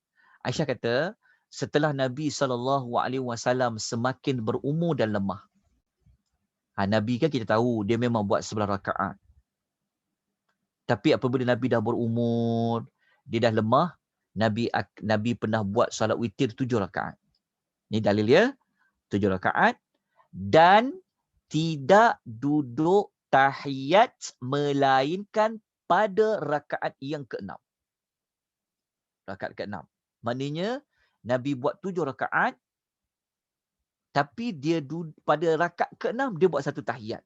Aisyah kata, setelah Nabi SAW semakin berumur dan lemah. Nabi kan kita tahu dia memang buat 11 rakaat. Tapi apabila Nabi dah berumur, dia dah lemah, Nabi pernah buat salat witir 7 rakaat. Ini dalil dia, 7 rakaat dan tidak duduk tahiyat melainkan pada rakaat yang ke-6. Rakaat ke-6. Maknanya Nabi buat 7 rakaat tapi dia pada rakaat ke-6 dia buat satu tahiyat.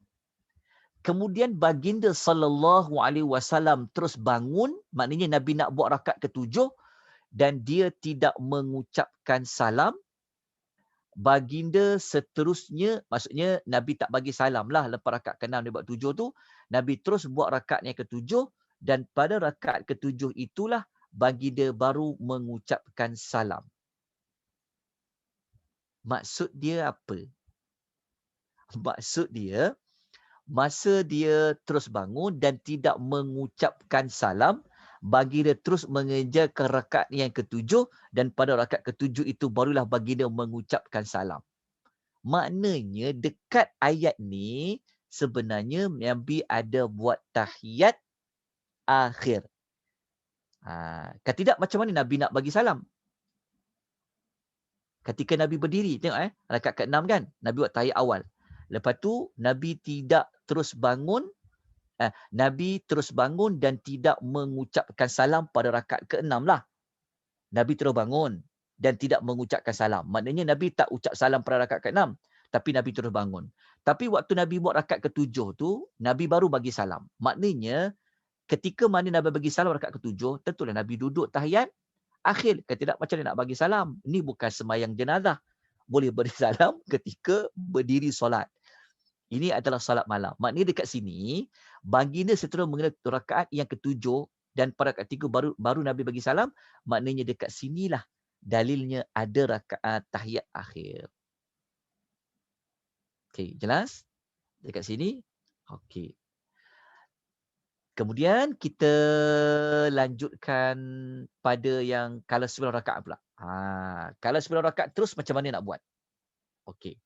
Kemudian baginda SAW terus bangun, maknanya Nabi nak buat rakaat ke-7 dan dia tidak mengucapkan salam. Baginda seterusnya, maksudnya Nabi tak bagi salam lah lepas rakaat ke-6 dia buat 7 tu, Nabi terus buat rakaat yang ke-7 dan pada rakaat ke-7 itulah baginda baru mengucapkan salam. Maksud dia apa? Maksud dia, masa dia terus bangun dan tidak mengucapkan salam, baginda terus mengerjakan rakaat yang ke-7 dan pada rakaat ke-7 itu barulah baginda mengucapkan salam. Maknanya dekat ayat ni sebenarnya Nabi ada buat tahiyat akhir. Kalau tidak macam mana Nabi nak bagi salam? Ketika Nabi berdiri, tengok rakaat ke-6 kan, Nabi buat tahiyat awal. Lepas tu Nabi tidak terus bangun, Nabi terus bangun dan tidak mengucapkan salam pada rakaat ke-6 lah. Nabi terus bangun dan tidak mengucapkan salam. Maknanya Nabi tak ucap salam pada rakaat ke-6. Tapi Nabi terus bangun. Tapi waktu Nabi buat rakaat ke-7 tu, Nabi baru bagi salam. Maknanya, ketika mana Nabi bagi salam rakaat ke-7, tentulah Nabi duduk tahiyat akhir. Kalau tidak, macam mana nak bagi salam? Ini bukan sembahyang jenazah. Boleh beri salam ketika berdiri solat. Ini adalah salat malam. Maknanya dekat sini, baginda seterus mengenai rakaat yang ke-7 dan pada rakaat 3 baru Nabi bagi salam. Maknanya dekat sinilah dalilnya ada rakaat tahiyat akhir. Okey, jelas? Dekat sini? Okey. Kemudian kita lanjutkan pada yang kalau 9 rakaat pula. Kalau 9 rakaat terus macam mana nak buat? Okey.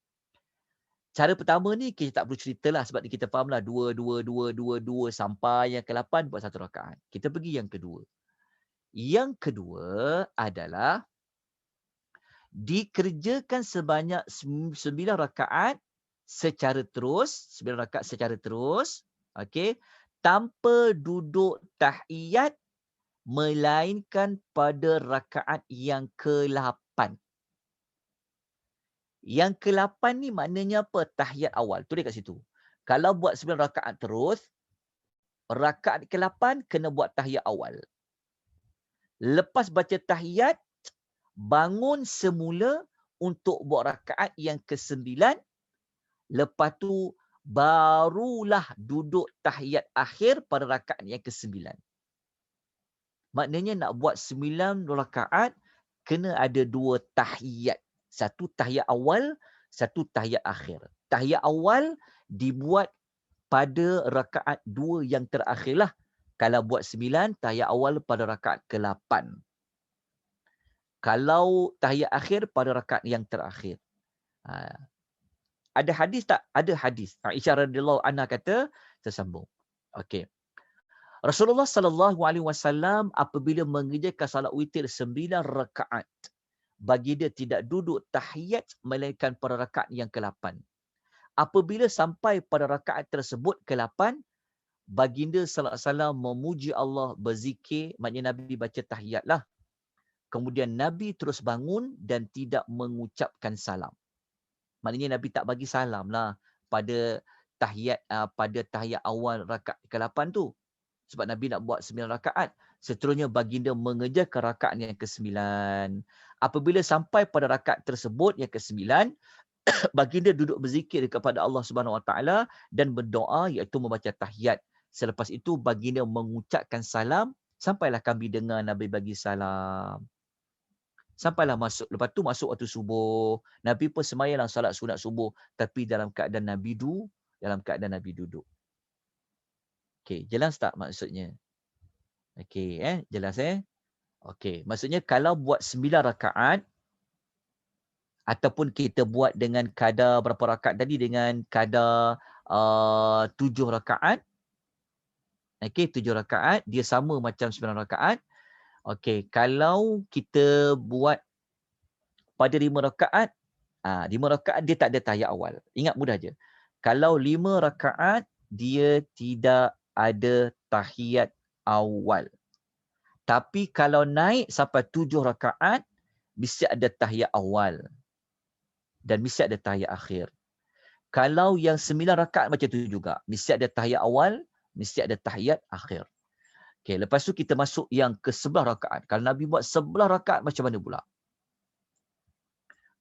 Cara pertama ni kita tak perlu ceritalah sebab kita fahamlah 2, 2, 2, 2, 2 sampai yang ke-8 buat satu rakaat. Kita pergi yang kedua. Yang kedua adalah dikerjakan sebanyak 9 rakaat secara terus, 9 rakaat secara terus, okey, tanpa duduk tahiyat melainkan pada rakaat yang ke-8. Yang ke-8 ni maknanya apa? Tahiyat awal. Tu dia kat situ. Kalau buat 9 rakaat terus, rakaat ke-8 kena buat tahiyat awal. Lepas baca tahiyat, bangun semula untuk buat rakaat yang ke-9. Lepas tu barulah duduk tahiyat akhir pada rakaat yang ke-9. Maknanya nak buat 9 rakaat kena ada 2 tahiyat. Satu tahiyat awal, satu tahiyat akhir. Tahiyat awal dibuat pada rakaat 2 yang terakhirlah. Kalau buat 9, tahiyat awal pada rakaat ke-8. Kalau tahiyat akhir pada rakaat yang terakhir. Ada hadis tak? Ada hadis. Aisyah radhiyallahu anha kata, tersambung. Okey. Rasulullah SAW apabila mengerjakan salat witir 9 rakaat, baginda tidak duduk tahiyat melainkan pada rakaat yang ke-8. Apabila sampai pada rakaat tersebut ke-8, baginda sallallahu alaihi wasallam memuji Allah, berzikir, maknanya Nabi baca tahiyat lah. Kemudian Nabi terus bangun dan tidak mengucapkan salam. Maknanya Nabi tak bagi salam lah pada tahiyat awal rakaat ke-8 tu. Sebab Nabi nak buat 9 rakaat. Seterusnya baginda mengerjakan rakaat yang ke-9. Apabila sampai pada rakaat tersebut yang ke-9, baginda duduk berzikir kepada Allah Subhanahu Wa Taala dan berdoa iaitu membaca tahiyat. Selepas itu baginda mengucapkan salam, sampailah kami dengar Nabi bagi salam. Sampailah masuk. Lepas tu masuk waktu subuh. Nabi pun sembahyang salat sunat subuh tapi dalam keadaan Nabi duduk. Okey, jelas tak maksudnya? Okey, jelas Okey, maksudnya kalau buat 9 rakaat Ataupun kita buat dengan kadar berapa rakaat tadi, dengan kadar 7 rakaat. Okey, 7 rakaat, dia sama macam 9 rakaat. Okey, kalau kita buat pada 5 rakaat, 5 rakaat dia tak ada tahiyat awal. Ingat mudah je. Kalau 5 rakaat, dia tidak ada tahiyat awal. Tapi kalau naik sampai 7 rakaat, mesti ada tahiyat awal. Dan mesti ada tahiyat akhir. Kalau yang 9 rakaat macam tu juga. Mesti ada tahiyat awal, mesti ada tahiyat akhir. Okay, lepas tu kita masuk yang ke 11 rakaat. Kalau Nabi buat 11 rakaat macam mana pula?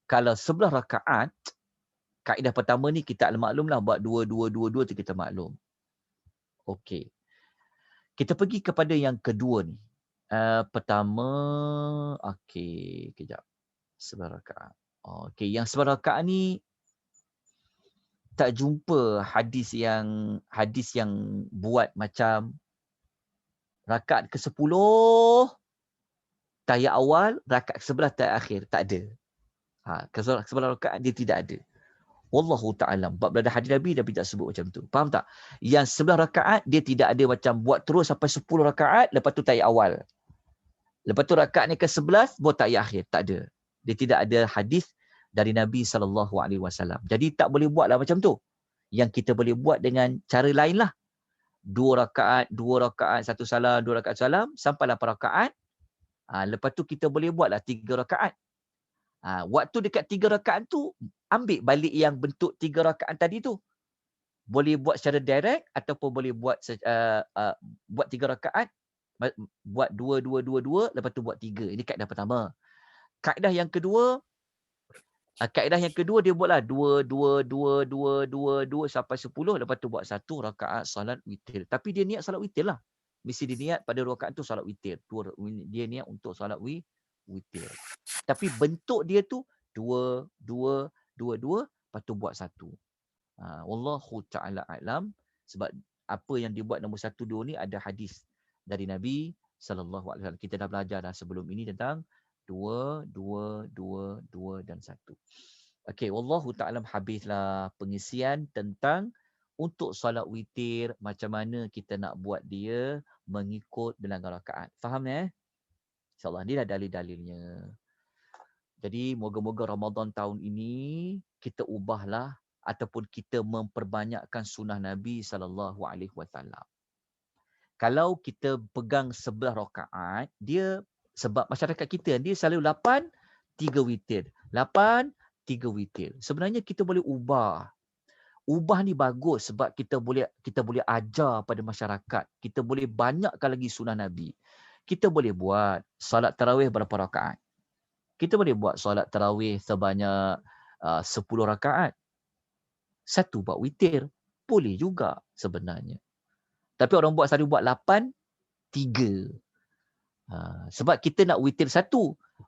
Kalau 11 rakaat, kaedah pertama ni kita maklumlah buat 2-2-2-2 tu kita maklum. Okey. Kita pergi kepada yang kedua ni. Pertama, okey, kejap. 11 rakaat. Okey, yang 11 rakaat ni tak jumpa hadis yang buat macam rakaat ke-10 tahiyat awal, rakaat ke-11 tahiyat akhir. Tak ada. Ke-11 rakaat dia tidak ada. Wallahu ta'ala. Bab berada hadis Nabi tak sebut macam tu. Faham tak? Yang 11 rakaat dia tidak ada macam buat terus sampai 10 rakaat, lepas tu tahiyat awal. Lepas tu rakaat ni ke-11 buat tahiyat akhir. Tak ada. Dia tidak ada hadis dari Nabi SAW. Jadi tak boleh buatlah macam tu. Yang kita boleh buat dengan cara lain lah. 2 rakaat, 1 salam, 2 rakaat salam, sampai 8 rakaat. Lepas tu kita boleh buatlah 3 rakaat. Waktu dekat 3 rakaat tu, ambil balik yang bentuk 3 rakaat tadi tu. Boleh buat secara direct ataupun boleh buat buat 3 rakaat, buat 2-2-2-2, lepas tu buat 3. Ini kaedah pertama. Kaedah yang kedua dia buatlah 2-2-2-2-2-2 sampai 10, lepas tu buat 1 rakaat salat witir. Tapi dia niat salat witir lah. Mesti dia niat pada rakaat tu salat witir. Dia niat untuk salat witir. Tapi bentuk dia tu 2-2-2-2, lepas tu buat 1. Wallahu ta'ala a'lam. Sebab apa yang dibuat nombor 1, 2 ni ada hadis dari Nabi SAW. Kita dah belajar dah sebelum ini tentang 2, 2, 2, 2 dan 1. Okey, wallahu ta'ala habislah pengisian tentang untuk solat witir, macam mana kita nak buat dia mengikut bilangan rakaat. Faham InsyaAllah, ni dah dalil-dalilnya. Jadi moga-moga Ramadan tahun ini kita ubahlah ataupun kita memperbanyakkan sunnah Nabi SAW. Kalau kita pegang 11 rakaat, dia sebab masyarakat kita dia selalu 8, 3 witir. 8, 3 witir. Sebenarnya kita boleh ubah. Ubah ni bagus sebab kita boleh ajar pada masyarakat. Kita boleh banyakkan lagi sunnah Nabi. Kita boleh buat salat tarawih berapa rakaat? Kita boleh buat solat tarawih sebanyak 10 rakaat. 1 buat witir. Boleh juga sebenarnya. Tapi orang selalu buat 8, 3. Sebab kita nak witir 1,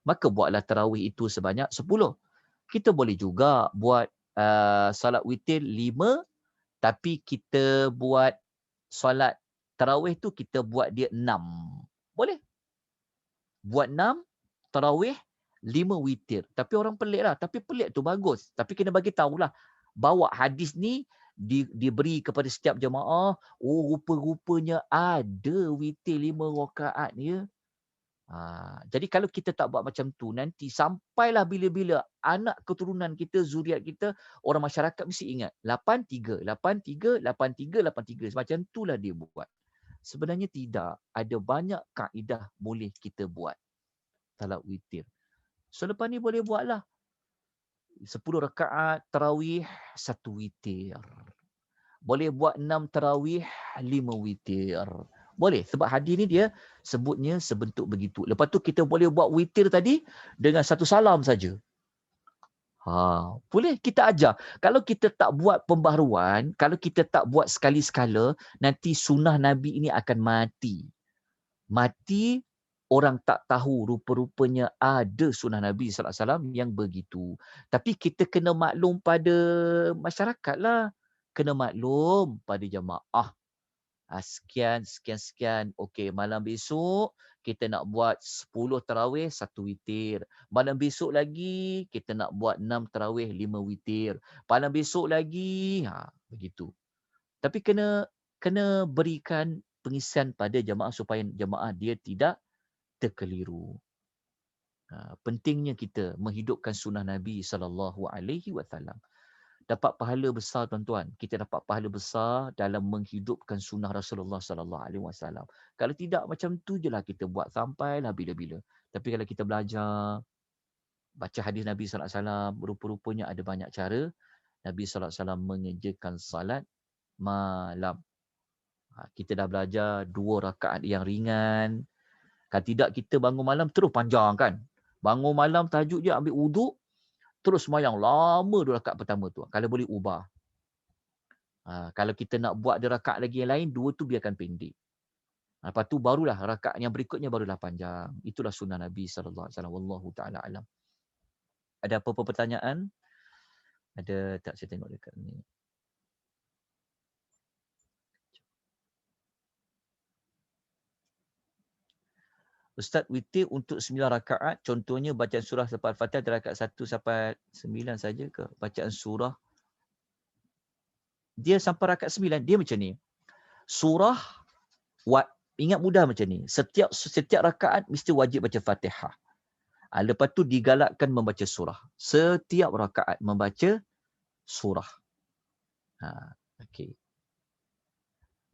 maka buatlah tarawih itu sebanyak 10. Kita boleh juga buat solat witir 5, tapi kita buat solat tarawih tu kita buat dia 6. Boleh. Buat 6 tarawih, 5 witir. Tapi orang pelik lah. Tapi pelik tu bagus. Tapi kena bagi tahulah. Bawa hadis ni diberi kepada setiap jemaah. Rupa-rupanya ada witir 5 rakaat ya. Jadi kalau kita tak buat macam tu, nanti sampailah bila-bila anak keturunan kita, zuriat kita, orang masyarakat mesti ingat. 8-3, 8-3, 8-3, 8-3. Macam itulah dia buat. Sebenarnya tidak. Ada banyak kaedah boleh kita buat. Salat witir. So lepas ni boleh buatlah 10 rakaat tarawih 1 witir. Boleh buat 6 tarawih 5 witir. Boleh sebab hadis ni dia sebutnya sebentuk begitu. Lepas tu kita boleh buat witir tadi dengan 1 salam saja. Boleh kita ajar. Kalau kita tak buat pembaharuan, kalau kita tak buat sekali-sekala, nanti sunnah Nabi ini akan mati. Mati. Orang tak tahu rupa-rupanya ada sunnah Nabi SAW yang begitu. Tapi kita kena maklum pada masyarakat lah. Kena maklum pada jemaah. Sekian. Okey, malam besok kita nak buat 10 tarawih, 1 witir. Malam besok lagi, kita nak buat 6 tarawih, 5 witir. Malam besok lagi, begitu. Tapi kena berikan pengisian pada jemaah supaya jemaah dia tidak terkeliru. Pentingnya kita menghidupkan sunnah Nabi SAW. Dapat pahala besar tuan-tuan. Kita dapat pahala besar dalam menghidupkan sunnah Rasulullah SAW. Kalau tidak macam tu je lah kita buat sampailah bila-bila. Tapi kalau kita belajar, baca hadis Nabi SAW, rupa-rupanya ada banyak cara Nabi SAW mengerjakan salat malam. Kita dah belajar 2 rakaat yang ringan. Kalau tidak kita bangun malam terus panjang kan. Bangun malam tahajud je ambil wuduk. Terus semayang lama 2 rakaat pertama tu. Kalau boleh ubah. Kalau kita nak buat 2 rakaat lagi yang lain, 2 tu biarkan pendek. Lepas tu barulah rakaat yang berikutnya barulah panjang. Itulah sunnah Nabi SAW. Wallahu ta'ala alam. Ada apa-apa pertanyaan? Ada tak, saya tengok dekat ni. Ustaz, witir untuk 9 rakaat, contohnya bacaan surah selepas Al-Fatihah dari rakaat 1 sampai 9 saja ke? Bacaan surah dia sampai rakaat 9, dia macam ni. Surah, ingat mudah macam ni. Setiap rakaat mesti wajib baca Fatihah. Lepas tu digalakkan membaca surah. Setiap rakaat membaca surah. Okey.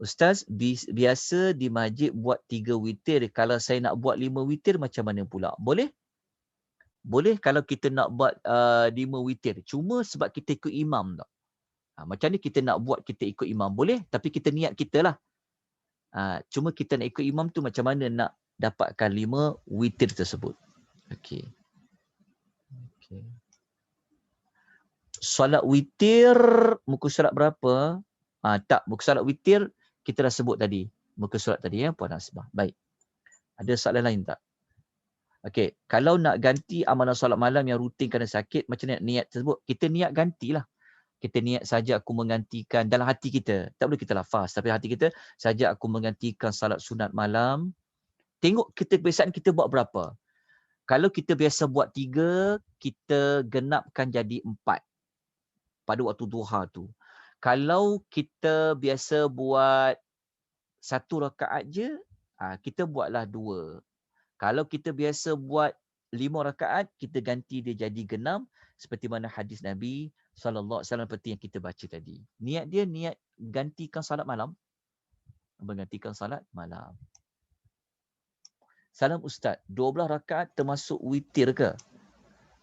Ustaz, biasa di masjid buat 3 witir. Kalau saya nak buat 5 witir macam mana pula? Boleh? Boleh kalau kita nak buat 5 witir. Cuma sebab kita ikut imam tak? Macam ni kita nak buat kita ikut imam. Boleh, tapi kita niat kita lah. Cuma kita nak ikut imam tu macam mana nak dapatkan 5 witir tersebut. Okey. Solat witir, muka surat berapa? Tak, muka surat witir kita dah sebut tadi. Muka surat tadi ya, Puan Hasbah. Baik. Ada soalan lain tak? Okey, kalau nak ganti amalan solat malam yang rutin kerana sakit, macam mana niat tersebut? Kita niat gantilah. Kita niat saja aku menggantikan dalam hati kita. Tak boleh kita lafaz, tapi hati kita saja aku menggantikan salat sunat malam. Tengok kita kebiasaan kita buat berapa. Kalau kita biasa buat 3, kita genapkan jadi 4 pada waktu duha tu. Kalau kita biasa buat 1 rakaat je, kita buatlah 2. Kalau kita biasa buat 5 rakaat, kita ganti dia jadi 6 seperti mana hadis Nabi SAW seperti yang kita baca tadi. Niat dia niat gantikan salat malam. Menggantikan salat malam. Salam Ustaz, 12 rakaat termasuk witir ke?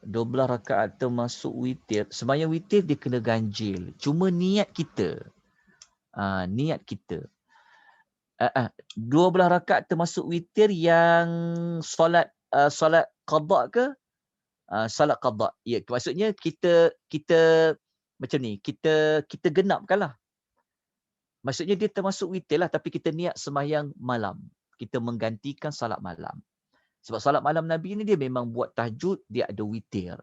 12 rakaat termasuk witir. Sembahyang witir dia kena ganjil. Cuma niat kita. Niat kita. 12 rakaat termasuk witir yang solat qada ke? Solat qada. Ya, maksudnya kita macam ni, kita genapkanlah. Maksudnya dia termasuk witir lah, tapi kita niat sembahyang malam. Kita menggantikan salat malam. Sebab salat malam Nabi ni dia memang buat tahajud, dia ada witir.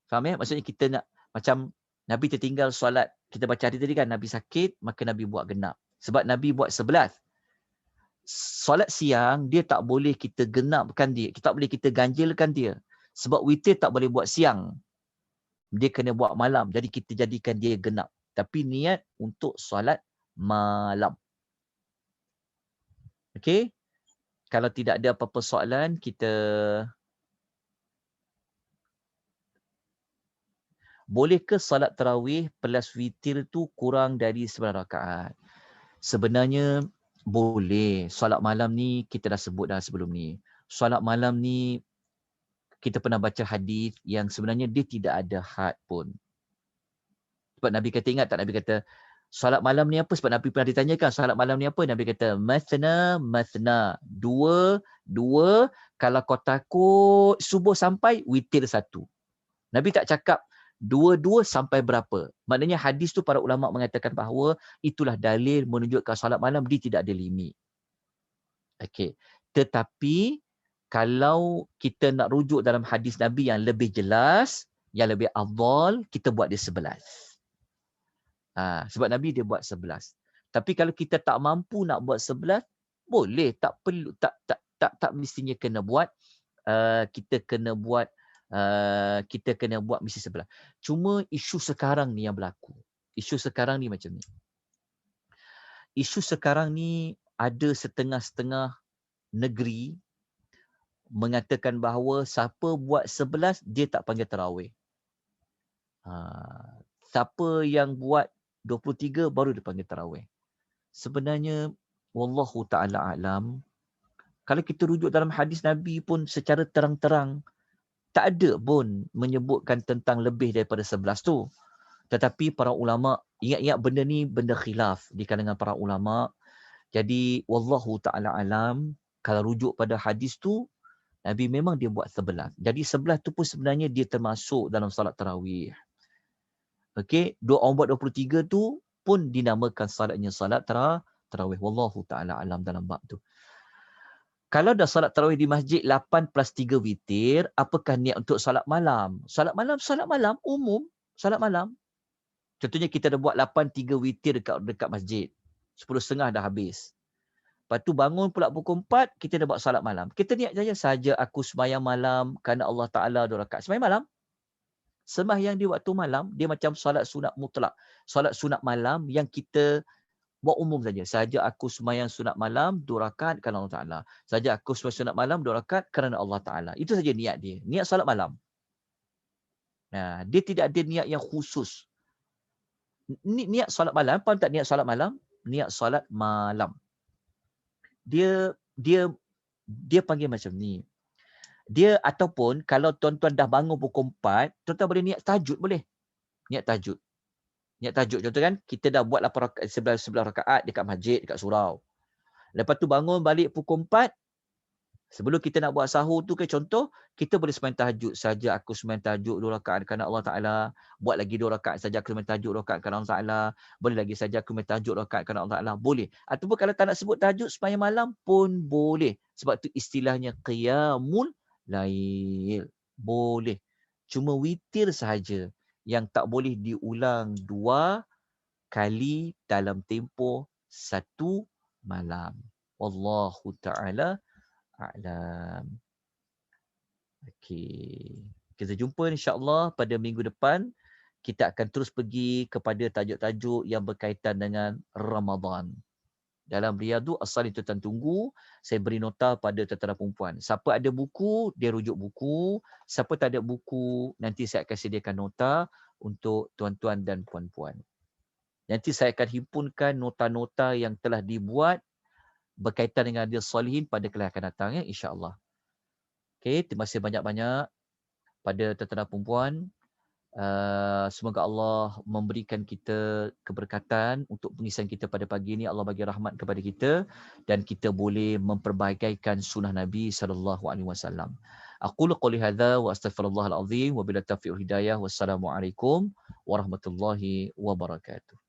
Faham ya? Maksudnya kita nak, macam Nabi tertinggal solat, kita baca hadis tadi kan, Nabi sakit, maka Nabi buat genap. Sebab Nabi buat 11. Solat siang, dia tak boleh kita genapkan dia. Kita tak boleh kita ganjilkan dia. Sebab witir tak boleh buat siang. Dia kena buat malam. Jadi kita jadikan dia genap. Tapi niat untuk solat malam. Okey? Kalau tidak ada apa-apa soalan, kita bolehkah salat tarawih plus witir tu kurang dari 9 rakaat? Sebenarnya boleh. Solat malam ni kita dah sebut dah sebelum ni. Solat malam ni kita pernah baca hadis yang sebenarnya dia tidak ada had pun. Sebab Nabi kata, ingat tak Nabi kata, solat malam ni apa? Sebab Nabi pernah ditanyakan, solat malam ni apa? Nabi kata, mathna. 2. Kalau kau takut subuh sampai, witir 1. Nabi tak cakap 2 sampai berapa. Maknanya hadis tu para ulama mengatakan bahawa itulah dalil menunjukkan solat malam dia tidak ada limit. Okey. Tetapi kalau kita nak rujuk dalam hadis Nabi yang lebih jelas, yang lebih afdal, kita buat dia 11. Sebab Nabi dia buat 11. Tapi kalau kita tak mampu nak buat 11, Boleh, tak perlu, tak mestinya kena buat. Kita kena buat misi sebelah. Cuma isu sekarang ni yang berlaku. Isu sekarang ni macam ni. Isu sekarang ni ada setengah-setengah negeri mengatakan bahawa siapa buat 11 dia tak panggil tarawih. Siapa yang buat 23 baru dia panggil tarawih. Sebenarnya wallahu taala alam, kalau kita rujuk dalam hadis Nabi pun secara terang-terang tak ada pun menyebutkan tentang lebih daripada 11 tu. Tetapi para ulama, ingat-ingat benda ni benda khilaf di kalangan para ulama. Jadi wallahu taala alam, kalau rujuk pada hadis tu Nabi memang dia buat 11. Jadi 11 tu pun sebenarnya dia termasuk dalam salat tarawih. Okey, orang buat 23 tu pun dinamakan salatnya salat tarawih. Wallahu taala alam dalam bab tu. Kalau dah salat tarawih di masjid 8 plus 3 witir, apakah niat untuk salat malam? Salat malam umum, salat malam. Contohnya kita dah buat 8 3 witir dekat masjid. 10.30 dah habis. Lepas tu bangun pula pukul 4, kita dah buat salat malam. Kita niat saja aku sembahyang malam kerana Allah Taala 2 rakaat. Sembahyang malam. Sembahyang di waktu malam, dia macam salat sunat mutlak. Salat sunat malam yang kita buat umum saja. Saja aku sembahyang sunat malam 2 rakaat kerana Allah Taala. Saja aku sembahyang sunat malam 2 rakaat kerana Allah Taala. Itu saja niat dia. Niat salat malam. Nah, dia tidak ada niat yang khusus. Niat salat malam, faham tak niat salat malam? Niat salat malam. Dia panggil macam ni. Dia ataupun kalau tuan-tuan dah bangun pukul 4, tuan-tuan boleh niat tahajud boleh. Niat tahajud. Niat tahajud contoh kan, kita dah buat 8 rakaat, 11 rakaat dekat masjid, dekat surau. Lepas tu bangun balik pukul 4, sebelum kita nak buat sahur tu ke contoh, kita boleh sembahyang tahajud saja. Aku sembahyang tahajud 2 rakaat kerana Allah Taala. Buat lagi 2 rakaat saja aku sembahyang tahajud 2 rakaat kerana Allah Taala. Boleh lagi saja aku sembahyang tahajud 2 rakaat kerana Allah Taala. Boleh. Ataupun kalau tak nak sebut tahajud, sembahyang malam pun boleh. Sebab tu istilahnya qiyamul lail. Boleh. Cuma witir sahaja yang tak boleh diulang 2 kali dalam tempoh 1 malam. Wallahu ta'ala a'lam. Okey. Kita jumpa insya-Allah pada minggu depan. Kita akan terus pergi kepada tajuk-tajuk yang berkaitan dengan Ramadan. Dalam Riyadu As-Salihin tuan tunggu, saya beri nota pada tentera perempuan. Siapa ada buku, dia rujuk buku. Siapa tak ada buku, nanti saya akan sediakan nota untuk tuan-tuan dan puan-puan. Nanti saya akan himpunkan nota-nota yang telah dibuat berkaitan dengan Riyadhus Shalihin pada kelas akan datang ya, insya-Allah. Okey, terima kasih banyak-banyak pada tentera perempuan. Semoga Allah memberikan kita keberkatan untuk pengisian kita pada pagi ini. Allah bagi rahmat kepada kita dan kita boleh memperbagaikan sunnah Nabi sallallahu alaihi wasallam. Aqulu qouli hadza wa astaghfirullahal azim wa billahi taufiq hidayah. Wassalamualaikum warahmatullahi wabarakatuh.